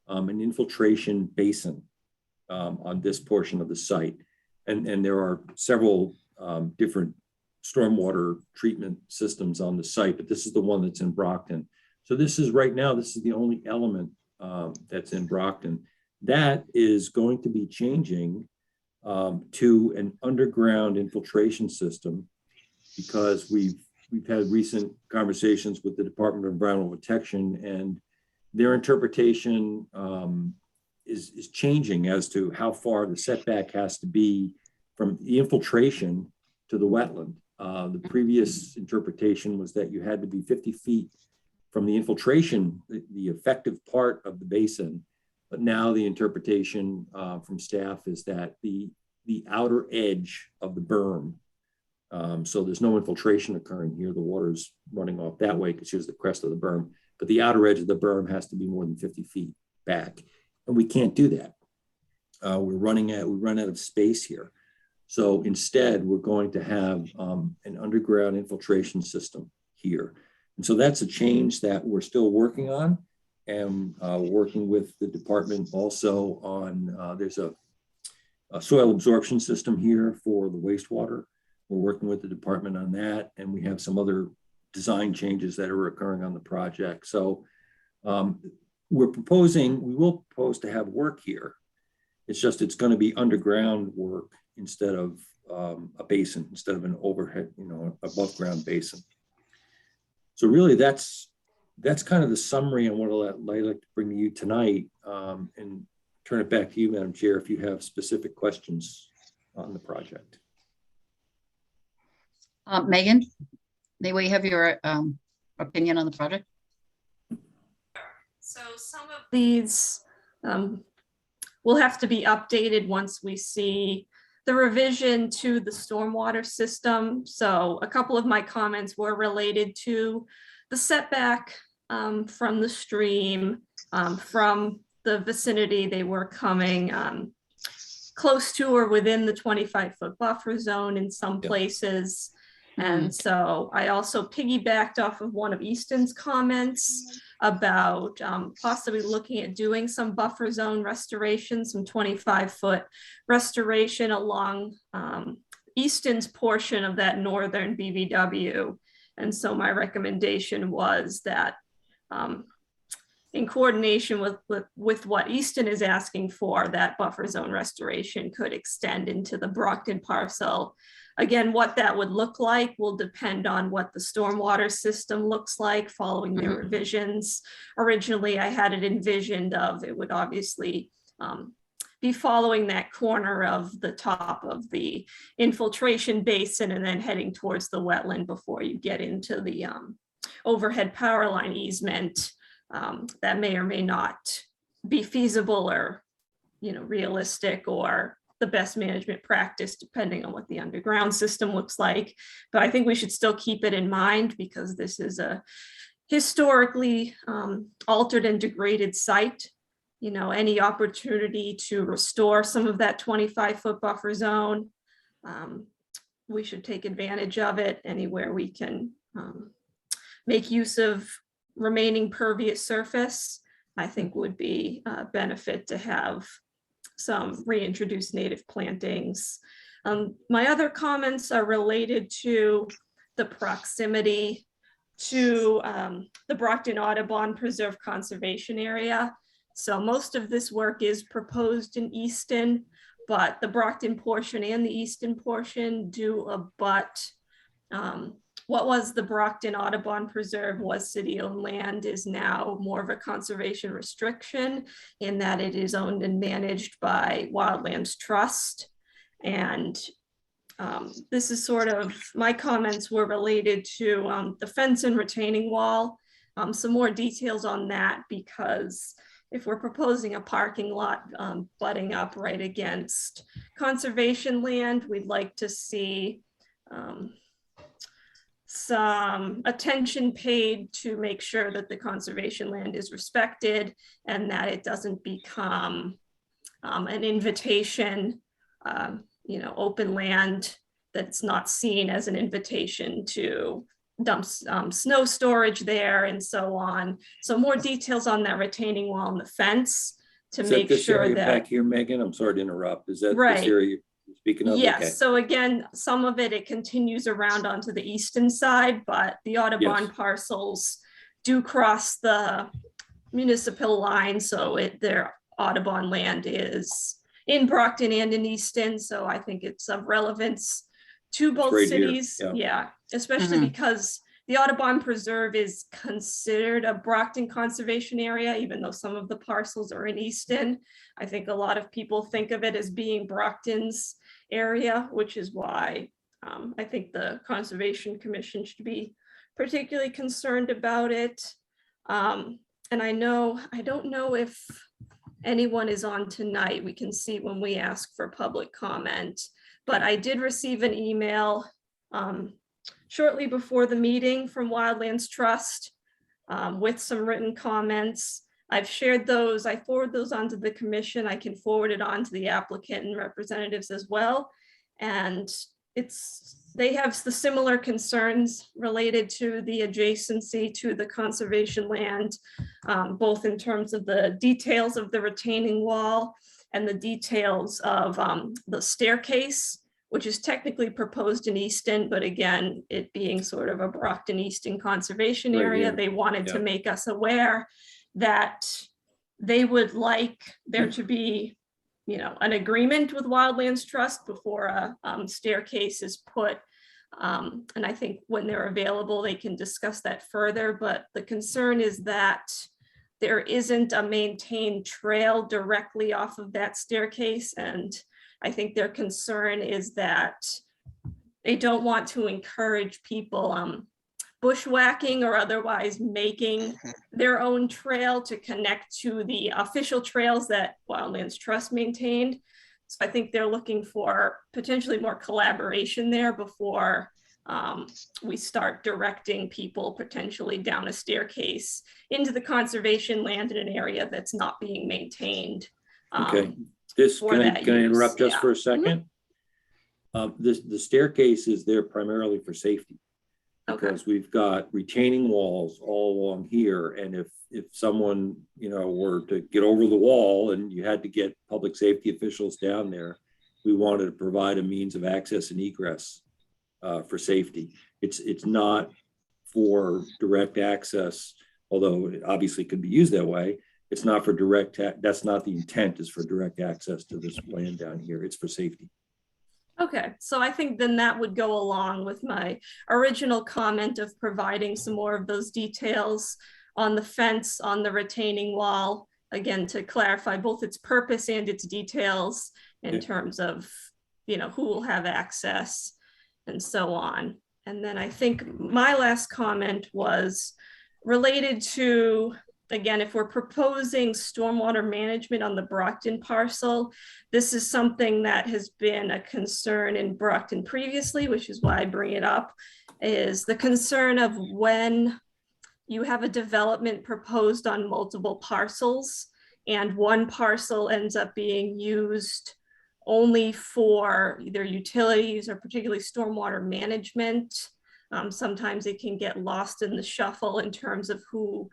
an infiltration basin on this portion of the site. And there are several different stormwater treatment systems on the site, but this is the one that's in Brockton. So this is right now, this is the only element that's in Brockton. That is going to be changing to an underground infiltration system because we've had recent conversations with the Department of Environmental Protection, and their interpretation is changing as to how far the setback has to be from the infiltration to the wetland. The previous interpretation was that you had to be 50 feet from the infiltration, the effective part of the basin. But now the interpretation from staff is that the outer edge of the berm, so there's no infiltration occurring here. The water's running off that way because here's the crest of the berm. But the outer edge of the berm has to be more than 50 feet back. And we can't do that. We run out of space here. So instead, we're going to have an underground infiltration system here. And so that's a change that we're still working on, and working with the department also on, there's a soil absorption system here for the wastewater. We're working with the department on that, and we have some other design changes that are occurring on the project. So we will propose to have work here. It's just, it's going to be underground work instead of a basin, instead of an overhead, above ground basin. So really that's kind of the summary on what I'd like to bring to you tonight, and turn it back to you, Madam Chair, if you have specific questions on the project. Megan, may we have your opinion on the project? So some of these will have to be updated once we see the revision to the stormwater system. So a couple of my comments were related to the setback from the stream, from the vicinity they were coming close to or within the 25-foot buffer zone in some places. And so I also piggybacked off of one of Easton's comments about possibly looking at doing some buffer zone restoration, some 25-foot restoration along Easton's portion of that northern BVW. And so my recommendation was that in coordination with what Easton is asking for, that buffer zone restoration could extend into the Brockton parcel. Again, what that would look like will depend on what the stormwater system looks like following their revisions. Originally, I had it envisioned of, it would obviously be following that corner of the top of the infiltration basin and then heading towards the wetland before you get into the overhead power line easement. That may or may not be feasible or, realistic or the best management practice, depending on what the underground system looks like. But I think we should still keep it in mind because this is a historically altered and degraded site. Any opportunity to restore some of that 25-foot buffer zone, we should take advantage of it anywhere we can make use of remaining pervious surface. I think would be a benefit to have some reintroduced native plantings. My other comments are related to the proximity to the Brockton Audubon Preserve Conservation Area. So most of this work is proposed in Easton, but the Brockton portion and the Easton portion do abut. What was the Brockton Audubon Preserve was city-owned land is now more of a conservation restriction in that it is owned and managed by Wildlands Trust. And this is sort of, my comments were related to the fence and retaining wall. Some more details on that, because if we're proposing a parking lot butting up right against conservation land, we'd like to see some attention paid to make sure that the conservation land is respected and that it doesn't become an invitation, open land that's not seen as an invitation to dump snow storage there and so on. So more details on that retaining wall and the fence to Is that make this sure area that. back here, Megan? I'm sorry to interrupt. Is that this Right. area you're speaking of? Yes, Okay. so again, some of it continues around onto the eastern side, but the Audubon Yes. parcels do cross the municipal line, so their Audubon land is in Brockton and in Easton, so I think it's of relevance to both right here, cities. yeah. Yeah, especially Mhm. because the Audubon Preserve is considered a Brockton conservation area, even though some of the parcels are in Easton. I think a lot of people think of it as being Brockton's area, which is why I think the Conservation Commission should be particularly concerned about it. And I don't know if anyone is on tonight. We can see when we ask for public comment, but I did receive an email shortly before the meeting from Wildlands Trust with some written comments. I've shared those. I forward those onto the commission. I can forward it on to the applicant and representatives as well. And they have the similar concerns related to the adjacency to the conservation land, both in terms of the details of the retaining wall and the details of the staircase, which is technically proposed in Easton, but again, it being sort of a Brockton Easton conservation Right area, here. they wanted to Yeah. make us aware that they would like there to be, an agreement with Wildlands Trust before a staircase is put. And I think when they're available, they can discuss that further, but the concern is that there isn't a maintained trail directly off of that staircase. And I think their concern is that they don't want to encourage people bushwhacking or otherwise making their own trail to connect to the official trails that Wildlands Trust maintained. So I think they're looking for potentially more collaboration there before we start directing people potentially down a staircase into the conservation land in an area that's not being maintained. Okay, for can I that interrupt use, just for a second? The staircase is there primarily for safety. Okay. Because we've got retaining walls all along here, and if someone, were to get over the wall and you had to get public safety officials down there, we wanted to provide a means of access and egress for safety. It's not for direct access, although it obviously could be used that way. It's not for that's not the intent, is for direct access to this land down here. It's for safety. Okay, so I think then that would go along with my original comment of providing some more of those details on the fence, on the retaining wall, again, to clarify both its purpose and its details in Yeah. terms of, who will have access and so on. And then I think my last comment was related to, again, if we're proposing stormwater management on the Brockton parcel, this is something that has been a concern in Brockton previously, which is why I bring it up, is the concern of when you have a development proposed on multiple parcels and one parcel ends up being used only for either utilities or particularly stormwater management. Sometimes it can get lost in the shuffle in terms of who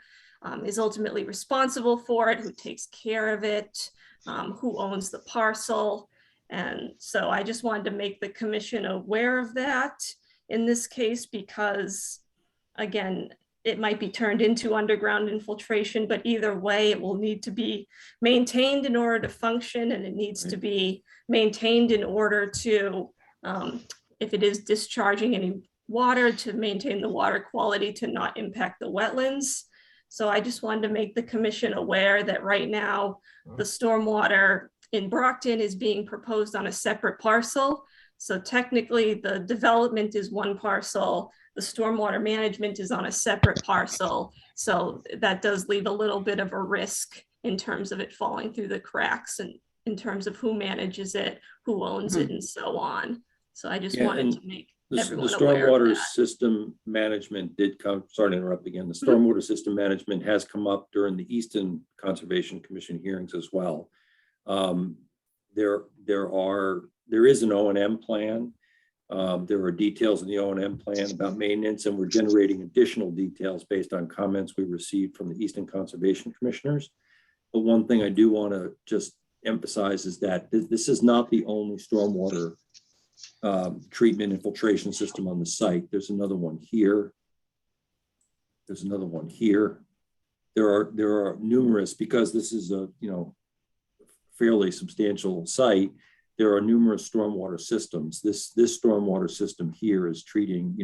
is ultimately responsible for it, who takes care of it, who owns the parcel. And so I just wanted to make the commission aware of that in this case, because again, it might be turned into underground infiltration, but either way, it will need to be maintained in order to function, and it needs to be maintained in order to, if it is discharging any water, to maintain the water quality to not impact the wetlands. So I just wanted to make the commission aware that right now, the stormwater in Brockton is being proposed on a separate parcel. So technically the development is one parcel, the stormwater management is on a separate parcel. So that does leave a little bit of a risk in terms of it falling through the cracks and in terms of who manages it, who owns it, and so on. So I just Yeah, wanted and to make The everyone aware of stormwater that. system management did come, sorry to interrupt again, the stormwater system management has come up during the Easton Conservation Commission hearings as well. There is an O&M plan. There are details in the O&M plan about maintenance, and we're generating additional details based on comments we received from the Easton Conservation Commissioners. But one thing I do want to just emphasize is that this is not the only stormwater treatment and filtration system on the site. There's another one here. There's another one here. There are numerous, because this is a fairly substantial site. There are numerous stormwater systems. This stormwater system here is treating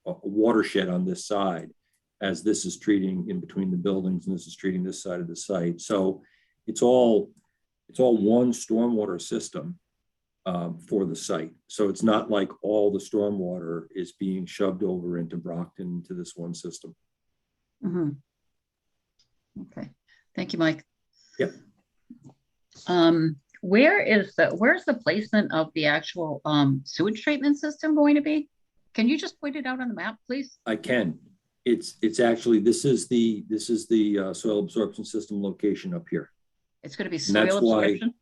a watershed on this side, as this is treating in between the buildings, and this is treating this side of the site. So it's all one stormwater system for the site. So it's not like all the stormwater is being shoved over into Brockton to this one system. Mhm. Okay, thank you, Mike. Yep. Where's the placement of the actual sewage treatment system going to be? Can you just point it out on the map, please? I can. It's actually, this is the soil absorption system location up here. It's going to be And that's soil why- absorption?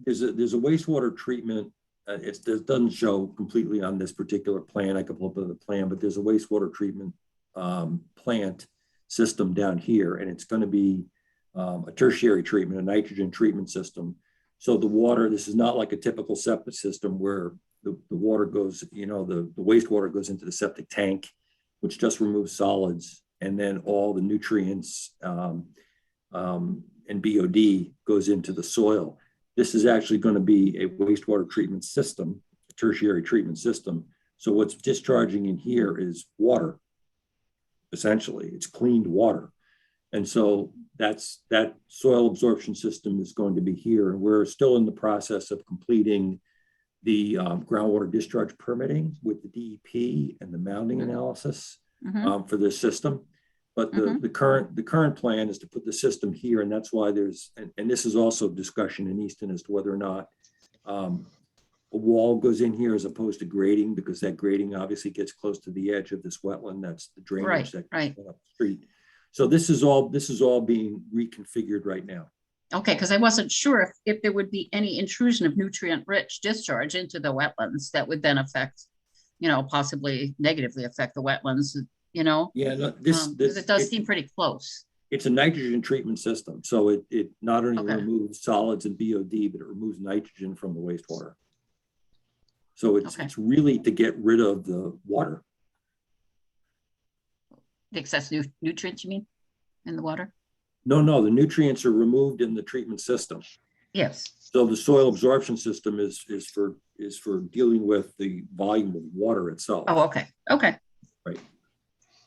There's a wastewater treatment. It doesn't show completely on this particular plan. I could pull up the plan, but there's a wastewater treatment plant system down here, and it's going to be a tertiary treatment, a nitrogen treatment system. So the water, this is not like a typical septic system where the water goes, the wastewater goes into the septic tank, which just removes solids, and then all the nutrients and BOD goes into the soil. This is actually going to be a wastewater treatment system, a tertiary treatment system. So what's discharging in here is water. Essentially, it's cleaned water. And so that soil absorption system is going to be here. And we're still in the process of completing the groundwater discharge permitting with the DEP and the mounding analysis for this system. But the current plan is to put the system here, and that's why there's, and this is also discussion in Easton as to whether or not a wall goes in here as opposed to grading, because that grading obviously gets close to the edge of this wetland. That's the drainage that goes up the street. So this is all being reconfigured right now. Okay, because I wasn't sure if there would be any intrusion of nutrient-rich discharge into the wetlands that would then affect, possibly negatively affect the wetlands, Yeah, no, because it does seem pretty close. It's a nitrogen treatment system. So it not only Okay. removes solids and BOD, but it removes nitrogen from the wastewater. So it's really to get rid of the water. The excess nutrients, you mean, in the water? No, the nutrients are removed in the treatment system. Yes. So the soil absorption system is for dealing with the volume of water itself. Oh, okay. Right.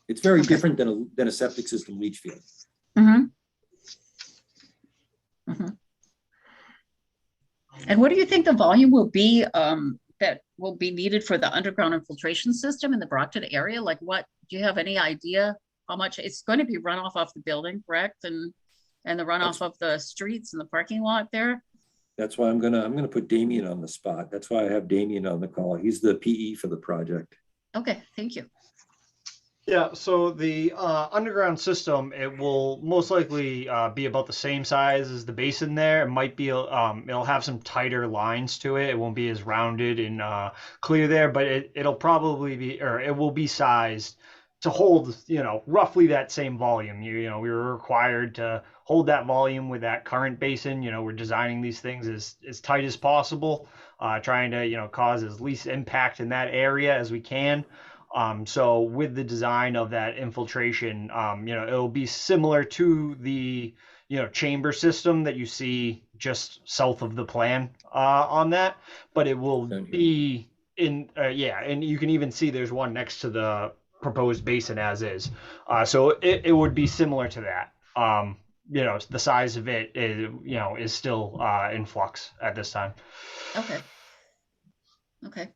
It's very different than a septic system leach field. Mhm. Mhm. And what do you think the volume will be that will be needed for the underground infiltration system in the Brockton area? Like what, do you have any idea how much it's going to be runoff off the building, correct? And the runoff of the streets and the parking lot there? That's why I'm gonna put Damien on the spot. That's why I have Damien on the call. He's the PE for the project. Okay, thank you. Yeah, so the underground system, it will most likely be about the same size as the basin there. It might be, it'll have some tighter lines to it. It won't be as rounded and clear there, but it'll probably be, or it will be sized to hold, roughly that same volume. We were required to hold that volume with that current basin. We're designing these things as tight as possible, trying to, cause as least impact in that area as we can. So with the design of that infiltration, it'll be similar to the, chamber system that you see just south of the plan on that, but it will be in, and you can even see there's one next to the proposed basin as is. So it would be similar to that. The size of it is still in flux at this time. Okay. Okay.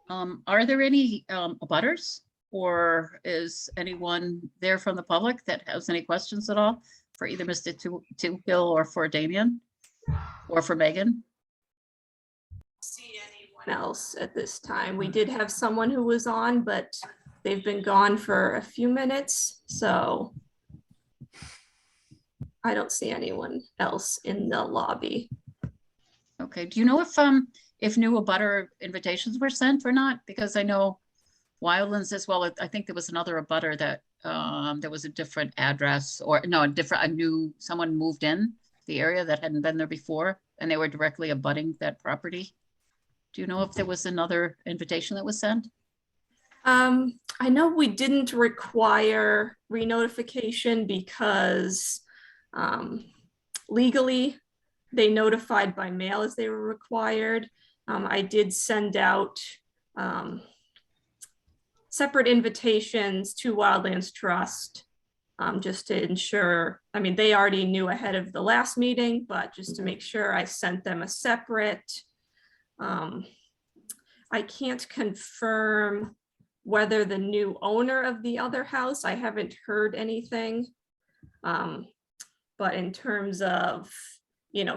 Are there any abutters, or is anyone there from the public that has any questions at all for either Mr. Toohill or for Damien or for Megan? See anyone else at this time? We did have someone who was on, but they've been gone for a few minutes, so I don't see anyone else in the lobby. Okay, do you know if new abutter invitations were sent or not? Because I know Wildlands as well, I think there was another abutter that there was a different address, or no, someone moved in the area that hadn't been there before and they were directly abutting that property. Do you know if there was another invitation that was sent? I know we didn't require re-notification because legally they notified by mail as they were required. I did send out separate invitations to Wildlands Trust just to ensure, they already knew ahead of the last meeting, but just to make sure I sent them a separate. I can't confirm whether the new owner of the other house, I haven't heard anything. But in terms of,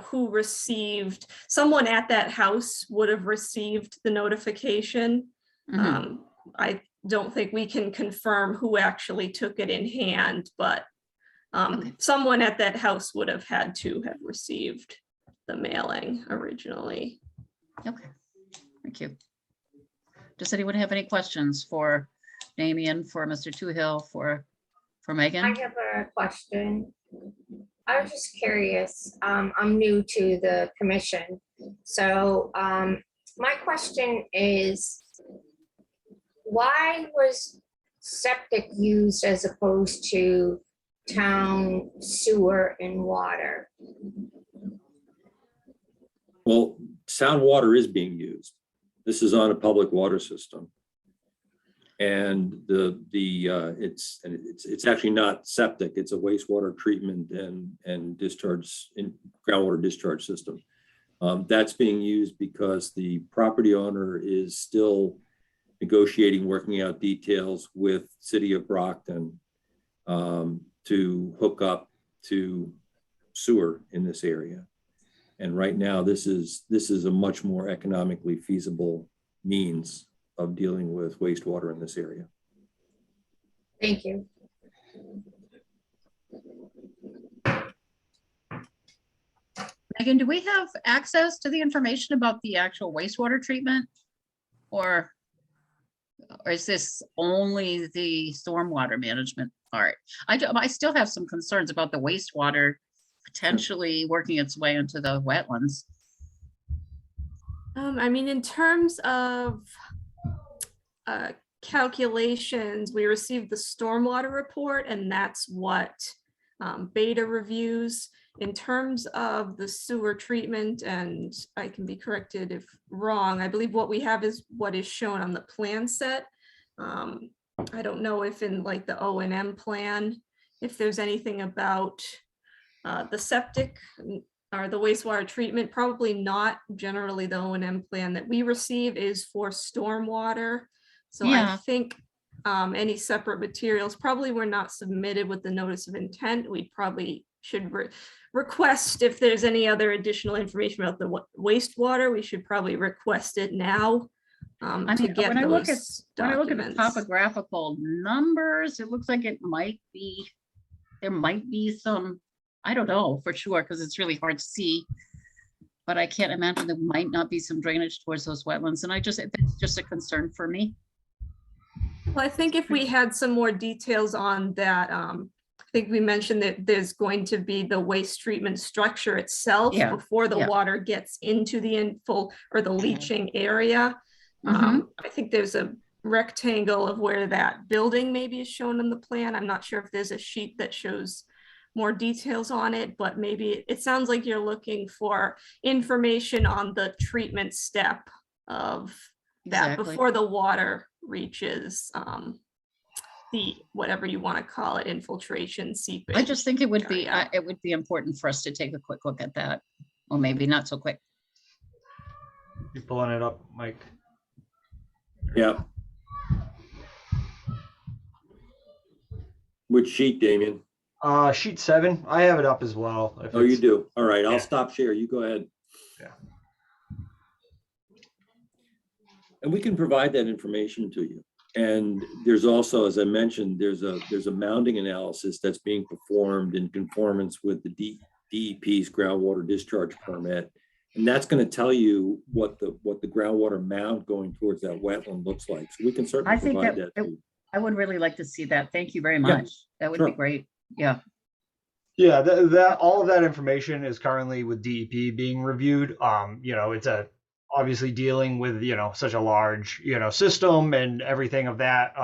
who received, someone at that house would have received the notification. Mhm. I don't think we can confirm who actually took it in hand, but Okay. someone at that house would have had to have received the mailing originally. Okay, thank you. Does anyone have any questions for Damien, for Mr. Toohill, for Megan? I have a question. I was just curious. I'm new to the commission. So my question is, why was septic used as opposed to town sewer and water? Well, sound water is being used. This is on a public water system. And it's actually not septic, it's a wastewater treatment and discharge in groundwater discharge system. That's being used because the property owner is still negotiating, working out details with City of Brockton to hook up to sewer in this area. And right now, this is a much more economically feasible means of dealing with wastewater in this area. Thank you. Megan, do we have access to the information about the actual wastewater treatment? Or is this only the stormwater management part? I still have some concerns about the wastewater potentially working its way into the wetlands. In terms of calculations, we received the stormwater report, and that's what Beta reviews. In terms of the sewer treatment, and I can be corrected if wrong, I believe what we have is what is shown on the plan set. I don't know if in like the O and M plan, if there's anything about the septic or the wastewater treatment, probably not. Generally, the O and M plan that we receive is for stormwater. So I Yeah. think any separate materials probably were not submitted with the notice of intent. We probably should request if there's any other additional information about the wastewater, we should probably request it now. I To mean, get when I look at those the documents. topographical numbers, it looks like it might be, there might be some, I don't know for sure, because it's really hard to see. But I can't imagine there might not be some drainage towards those wetlands, and it's just a concern for me. Well, I think if we had some more details on that, I think we mentioned that there's going to be the waste treatment structure itself Yeah, before the yeah. water gets into the infil or the leaching area. Mhm. I think there's a rectangle of where that building maybe is shown in the plan. I'm not sure if there's a sheet that shows more details on it, but maybe it sounds like you're looking for information on the treatment step of that Exactly. before the water reaches the, whatever you want to call it, infiltration, seepage. I just think it would be, area. it would be important for us to take a quick look at that, or maybe not so quick. You pulling it up, Mike? Yeah. Which sheet, Damien? Sheet 7. I have it up as well. if Oh, you it's- do. All right, I'll Yeah. stop share. You go ahead. Yeah. And we can provide that information to you. And there's also, as I mentioned, there's a mounding analysis that's being performed in conformance with the DEP's groundwater discharge permit. And that's going to tell you what the groundwater mound going towards that wetland looks like. So we can certainly I think provide that that to you. I would really like to see that. Thank you very much. That would be sure. great. Yeah. Yeah, that all of that information is currently with DEP being reviewed. It's obviously dealing with, such a large, system and everything of that.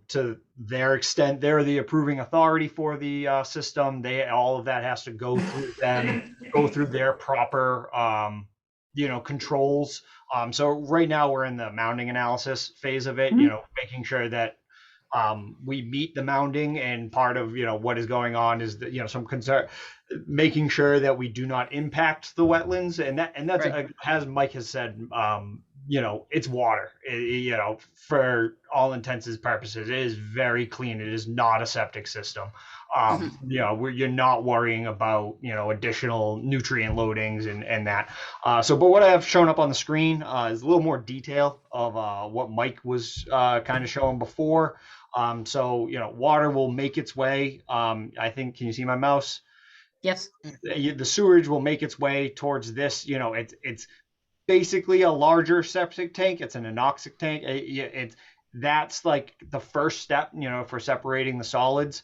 To their extent, they're the approving authority for the system. All of that has to go through them, go through their proper, controls. So right now we're in the mounding analysis phase of it, making sure that we meet the mounding, and part of what is going on is that some concern, making sure that we do not impact the wetlands, and that's Right. as Mike has said, it's water. For all intents and purposes, it is very clean. It is not a septic system. You're not worrying about additional nutrient loadings and that. But what I have shown up on the screen is a little more detail of what Mike was kind of showing before. Water will make its way. I think, can you see my mouse? Yes. The sewage will make its way towards this. It's basically a larger septic tank. It's an anoxic tank. That's like the first step, for separating the solids.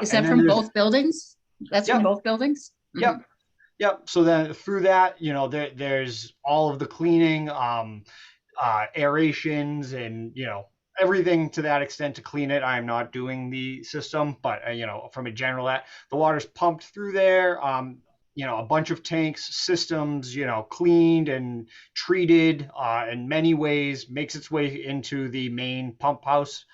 Is that from both buildings? That's from both buildings? Yep. Yep. So then through that, there's all of the cleaning, aerations, and everything to that extent to clean it. I am not doing the system, but from a general, the water's pumped through there. A bunch of tanks, systems, cleaned and treated in many ways, makes its way into the main pump house,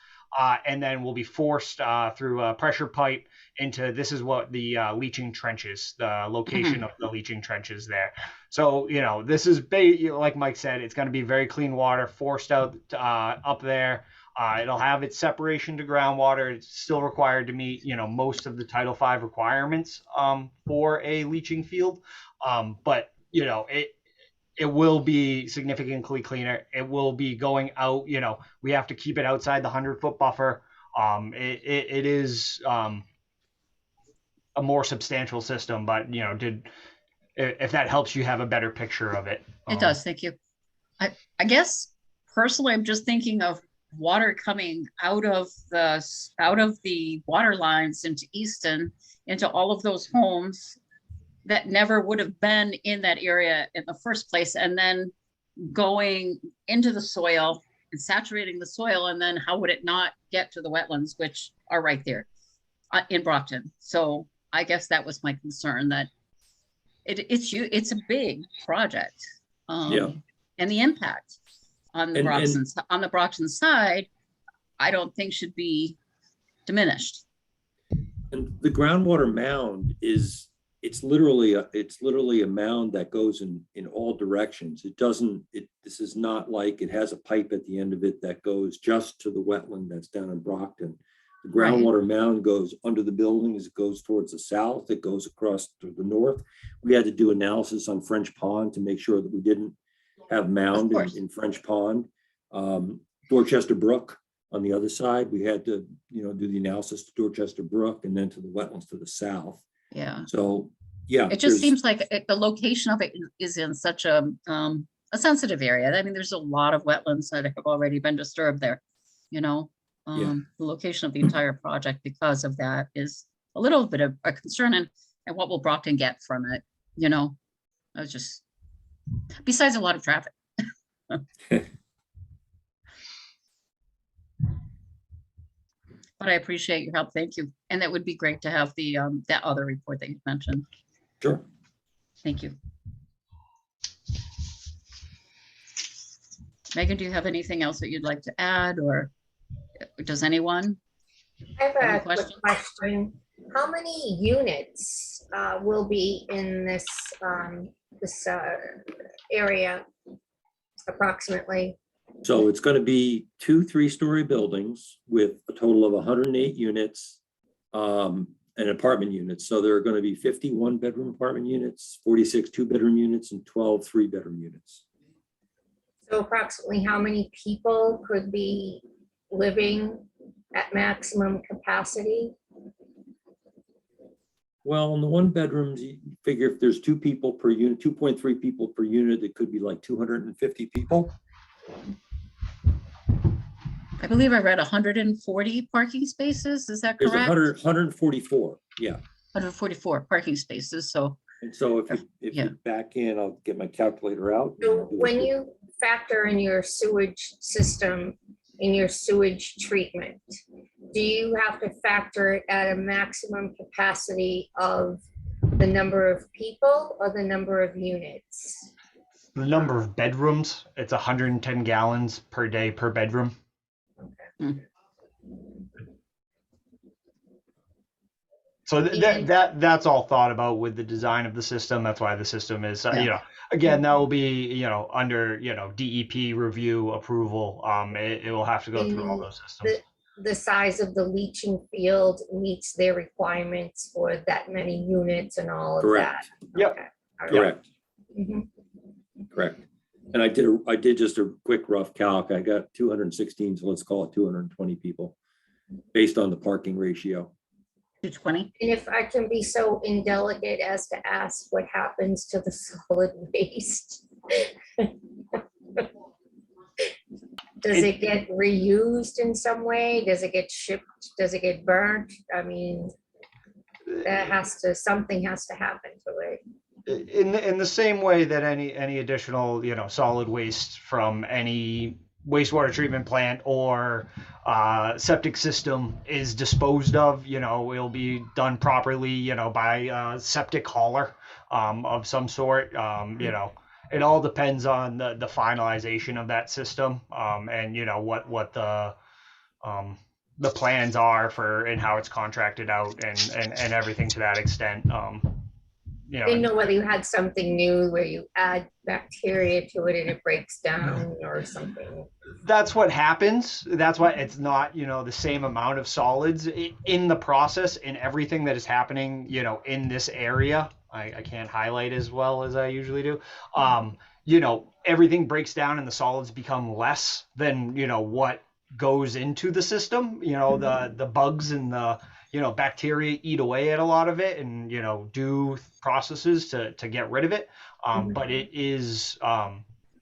and then will be forced through a pressure pipe into, this is what the leaching trenches, the location of the leaching trenches there. So, this is, like Mike said, it's going to be very clean water forced out up there. It'll have its separation to groundwater. It's still required to meet, most of the Title V requirements for a leaching field. But it will be significantly cleaner. It will be going out, we have to keep it outside the 100-foot buffer. It is a more substantial system, but if that helps you have a better picture of it. It does. Thank you. I guess personally, I'm just thinking of water coming out of the water lines into Easton, into all of those homes that never would have been in that area in the first place, and then going into the soil and saturating the soil, and then how would it not get to the wetlands, which are right there in Brockton? So I guess that was my concern, that it's a big project. And the impact on the And- Brockton side, I don't think should be diminished. And the groundwater mound is, it's literally a mound that goes in all directions. It doesn't, this is not like it has a pipe at the end of it that goes just to the wetland that's down in Brockton. The Right. groundwater mound goes under the buildings, it goes towards the south, it goes across to the north. We had to do analysis on French Pond to make sure that we didn't have mound course. in French Pond. Dorchester Brook on the other side, we had to, do the analysis to Dorchester Brook and then to the wetlands to the south. Yeah. So, yeah. It just there's- seems like the location of it is in such a sensitive area. I mean, there's a lot of wetlands that have already been disturbed there, Yeah. The location of the entire project because of that is a little bit of a concern, and what will Brockton get from it, I was just, besides a lot of traffic. But I appreciate your help. Thank you. And that would be great to have the, that other report that you mentioned. Sure. Thank you. Megan, do you have anything else that you'd like to add, or does anyone? I have Any a quick questions? question. How many units will be in this area approximately? So it's going to be 2 3-story buildings with a total of 108 units and apartment units. So there are going to be 51 bedroom apartment units, 46 2-bedroom units, and 12 3-bedroom units. So approximately how many people could be living at maximum capacity? Well, in the 1 bedrooms, you figure if there's 2 people per unit, 2.3 people per unit, it could be like 250 people. I believe I read 140 parking spaces. Is that There's correct? 144, yeah. 144 parking spaces. So And so if Yeah. you back in, I'll get my calculator out. So when you factor in your sewage system, in your sewage treatment, do you have to factor it at a maximum capacity of the number of people or the number of units? The number of bedrooms, it's 110 gallons per day per bedroom. So that's all thought about with the design of the system. That's why the system is, again, that will be, under, DEP review approval. It will have to go through all those systems. The size of the leaching field meets their requirements for that many units and all of that? Correct, Yep. Okay, all right. correct, Mhm. correct. And I did just a quick rough calc. I got 216, so let's call it 220 people based on the parking ratio. 220. And if I can be so indelicate as to ask what happens to the solid waste? Does it get reused in some way? Does it get shipped? Does it get burnt? I mean, something has to happen to it. In the same way that any additional, solid waste from any wastewater treatment plant or septic system is disposed of, will be done properly, by a septic hauler of some sort. It all depends on the finalization of that system, and what the plans are for and how it's contracted out and everything to that extent. Didn't know whether you had something new where you add bacteria to it and it breaks down or something. That's what happens. That's why it's not, the same amount of solids in the process and everything that is happening, in this area. I can't highlight as well as I usually do. Everything breaks down and the solids become less than, what goes into the system. The bugs and the, bacteria eat away at a lot of it and, do processes to get rid of it. But it is,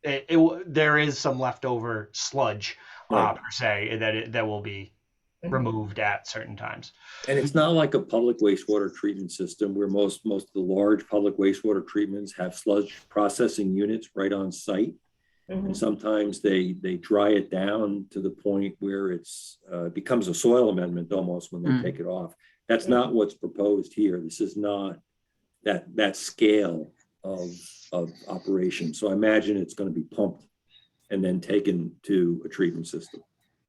there is some leftover sludge Right. per se that will be removed at certain times. And it's not like a public wastewater treatment system where most of the large public wastewater treatments have sludge processing units right on site. And sometimes they dry it down to the point where it's becomes a soil amendment almost when they take it off. That's not what's proposed here. This is not that scale of operation. So I imagine it's going to be pumped and then taken to a treatment system.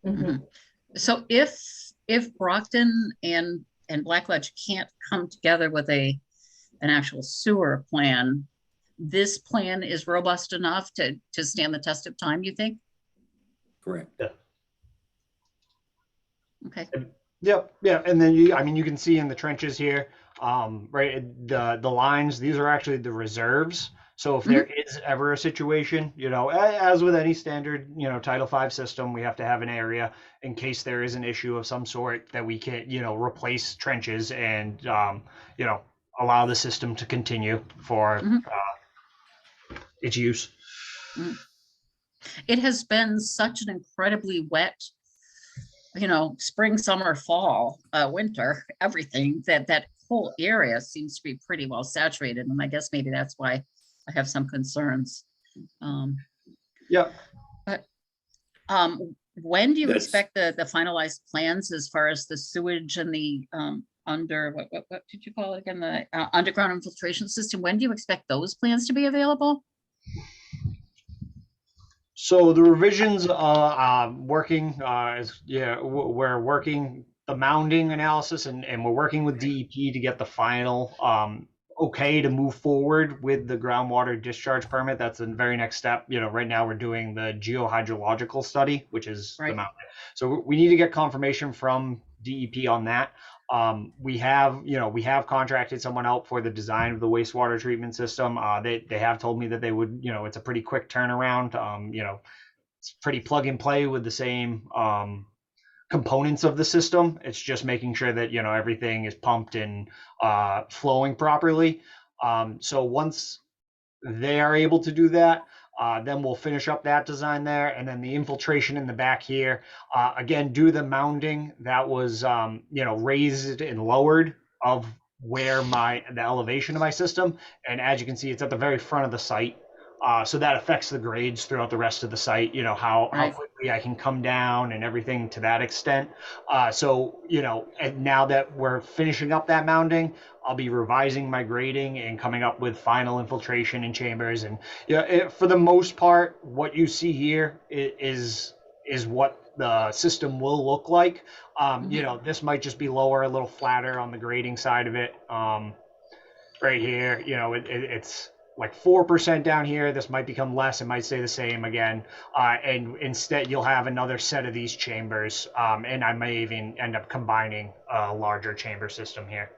Mhm. So if Brockton and Blackledge can't come together with an actual sewer plan, this plan is robust enough to stand the test of time, you think? Correct. Okay. Yep, yeah, and then you, I mean, you can see in the trenches here, right, the lines, these are actually the reserves. So if there is ever a situation, you know, as with any standard, you know, Title V system, we have to have an area in case there is an issue of some sort that we can, you know, replace trenches and, you know, allow the system to continue for its use. It has been such an incredibly wet, you know, spring, summer, fall, winter, everything, that whole area seems to be pretty well saturated. And I guess maybe that's why I have some concerns. Yep. But when do you That's- expect the finalized plans as far as the sewage and the what did you call it again? The underground infiltration system? When do you expect those plans to be available? So the revisions working we're working the mounding analysis and we're working with DEP to get the final okay to move forward with the groundwater discharge permit. That's the very next step. You know, right now we're doing the geohydrological study, which is the mountain. So we need to get confirmation from DEP on that. We have contracted someone out for the design of the wastewater treatment system. They have told me that they would, you know, it's a pretty quick turnaround. You know, it's pretty plug and play with the same components of the system. It's just making sure that, you know, everything is pumped and flowing properly. So once they are able to do that, then we'll finish up that design there, and then the infiltration in the back here. Again, do the mounding that was, you know, raised and lowered of where the elevation of my system. And as you can see, it's at the very front of the site. So that affects the grades throughout the rest of the site, you know, how quickly I can come down and everything to that extent. So, you know, and now that we're finishing up that mounding, I'll be revising my grading and coming up with final infiltration in chambers. And for the most part, what you see here is what the system will look like. You know, this might just be lower, a little flatter on the grading side of it. Right here, you know, it's like 4% down here. This might become less. It might stay the same again. And instead you'll have another set of these chambers. And I may even end up combining a larger chamber system here.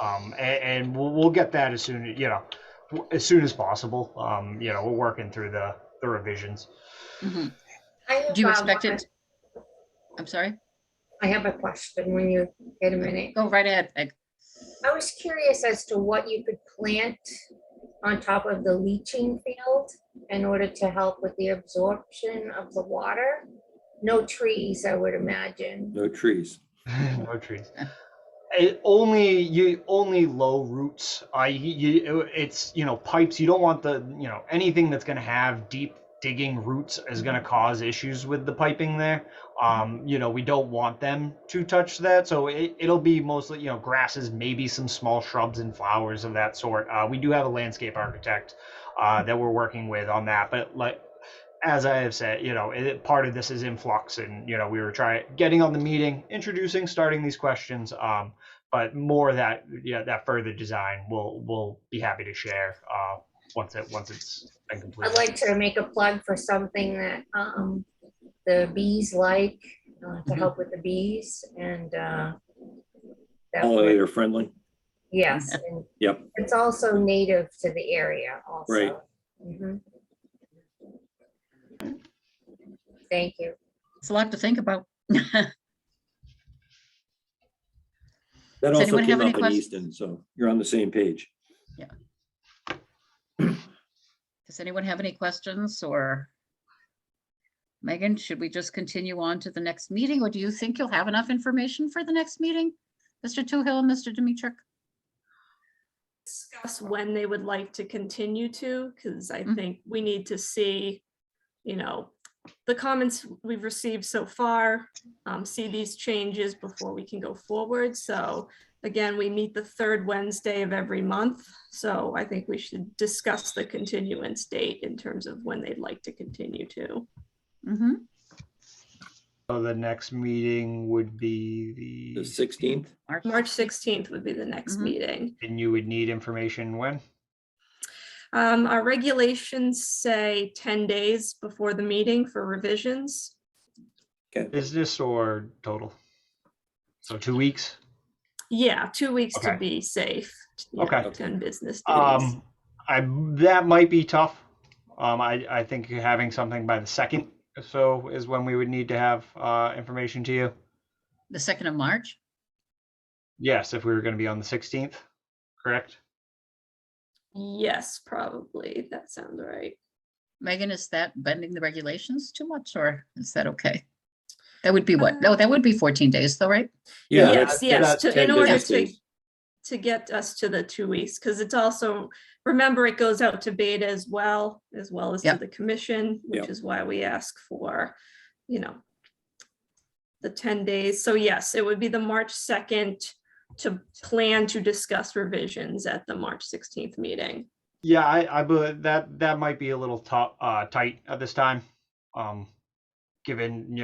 And we'll get that as soon as possible. You know, we're working through the revisions. Do I have, you expect it? I'm sorry. I have a question when you get a minute. Go right ahead, Peg. I was curious as to what you could plant on top of the leaching field in order to help with the absorption of the water. No trees, I would imagine. No trees. No trees. Only low roots. It's, you know, pipes. You don't want anything that's going to have deep digging roots is going to cause issues with the piping there. You know, we don't want them to touch that. So it'll be mostly, you know, grasses, maybe some small shrubs and flowers of that sort. We do have a landscape architect that we're working with on that. But like, as I have said, you know, part of this is in flux, and, you know, we were getting on the meeting, starting these questions. But more of that, that further design we'll be happy to share once it's been completed. I'd like to make a plug for something that the bees like to help with the bees, and Pollinator friendly. yes, and Yep. it's also native to the area also. Right. Mhm. Thank you. It's a lot to think about. That Does also anyone came have any up in questions? Easton, so you're on the same page. Does anyone have any questions, or Megan, should we just continue on to the next meeting, or do you think you'll have enough information for the next meeting? Mr. Toohill and Mr. Dimitrik? Discuss when they would like to continue to, because I think we need to see, you know, the comments we've received so far, see these changes before we can go forward. So again, we meet the third Wednesday of every month. So I think we should discuss the continuance date in terms of when they'd like to continue to. So the next meeting would be The the, 16th? March 16th would be the next Mhm. meeting. and you would need information when? Our regulations say 10 days before the meeting for revisions. Business or total? So 2 weeks? Yeah, 2 weeks to Okay. be safe. Yeah, Okay. 10 business days. That might be tough. I think having something by the 2nd or so is when we would need to have information to you. The 2nd of March? Yes, if we were going to be on the 16th, correct? Yes, probably. That sounds right. Megan, is that bending the regulations too much, or is that okay? That would be what? No, that would be 14 days though, right? Yeah, Yes, yes, that's in 10 order business days. to get us to the 2 weeks, because it's also, remember, it goes out to beta as well as to Yep. the commission, which Yep. is why we ask for, the 10 days. So yes, it would be the March 2nd to plan to discuss revisions at the March 16th meeting. Yeah, I believe that might be a little tight at this time, given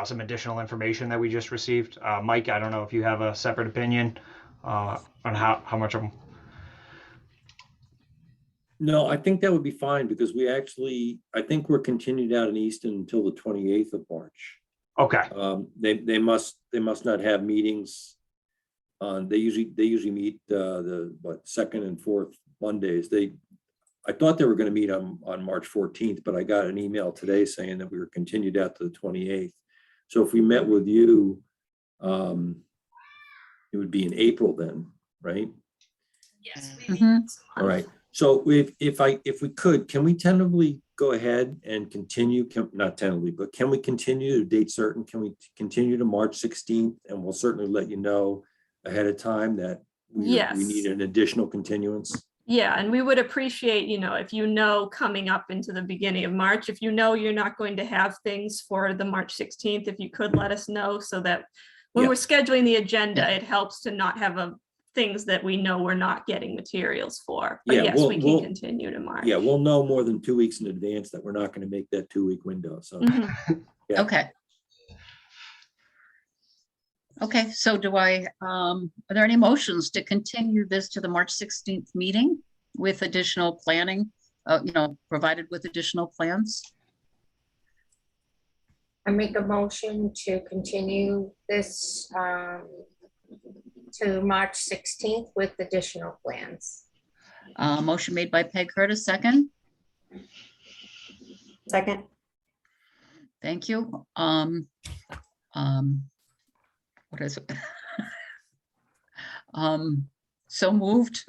some additional information that we just received. Mike, I don't know if you have a separate opinion on how much of them. No, I think that would be fine because I think we're continued out in Easton until the 28th of March. Okay. They must not have meetings. They usually meet the second and fourth Mondays. I thought they were going to meet on March 14th, but I got an email today saying that we were continued out to the 28th. So if we met with you, it would be in April then, right? Yes. Mhm. All right. So if we could, can we tentatively go ahead and continue, not tentatively, but can we continue to date certain? Can we continue to March 16th? And we'll certainly let you know ahead of time that we Yes. need an additional continuance. Yeah, and we would appreciate, if coming up into the beginning of March, if you're not going to have things for the March 16th, if you could let us know so that when Yeah. we're scheduling the agenda, Yeah. it helps to not have things that we know we're not getting materials for. But Yeah, yes, we can we'll- continue to March. Yeah, we'll know more than 2 weeks in advance that we're not going to make that 2-week window. So Mhm. Yeah. Okay. Okay, so are there any motions to continue this to the March 16th meeting with additional planning, provided with additional plans? I make a motion to continue this to March 16th with additional plans. Motion made by Peg Curtis, second. Second, Thank you. What is it? So moved.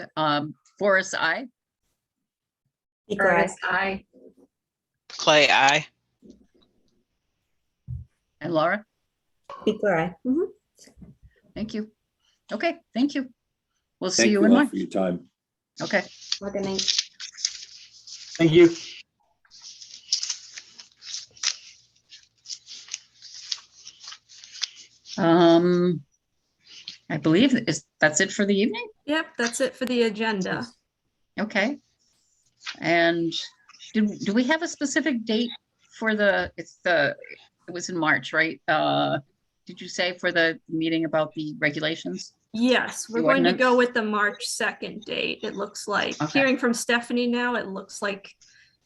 Forrest, aye. Beaker, aye. Curtis, aye. Clay, I. And Laura? Beaker, aye. Mhm. Thank you. Okay, thank you. We'll see thank you you in all March. for your time. Okay. Have a good night. Thank you. I believe that's it for the evening. Yep, that's it for the agenda. Okay. And do we have a specific date for it was in March, right? Did you say for the meeting about the regulations? Yes, we're The going to ordinance? go with the March 2nd date. It looks like, Okay. hearing from Stephanie now, it looks like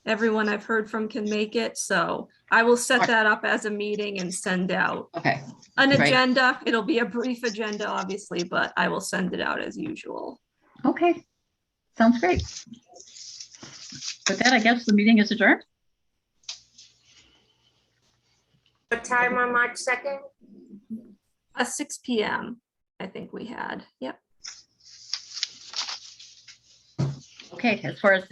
everyone I've heard from can make it. So I will set that up as a meeting and send out Okay, an Great. agenda. It'll be a brief agenda, obviously, but I will send it out as usual. okay. Sounds great. With that, I guess the meeting is adjourned. What time on March 2nd? 6 p.m. I think we had. Yep. Okay, as far as the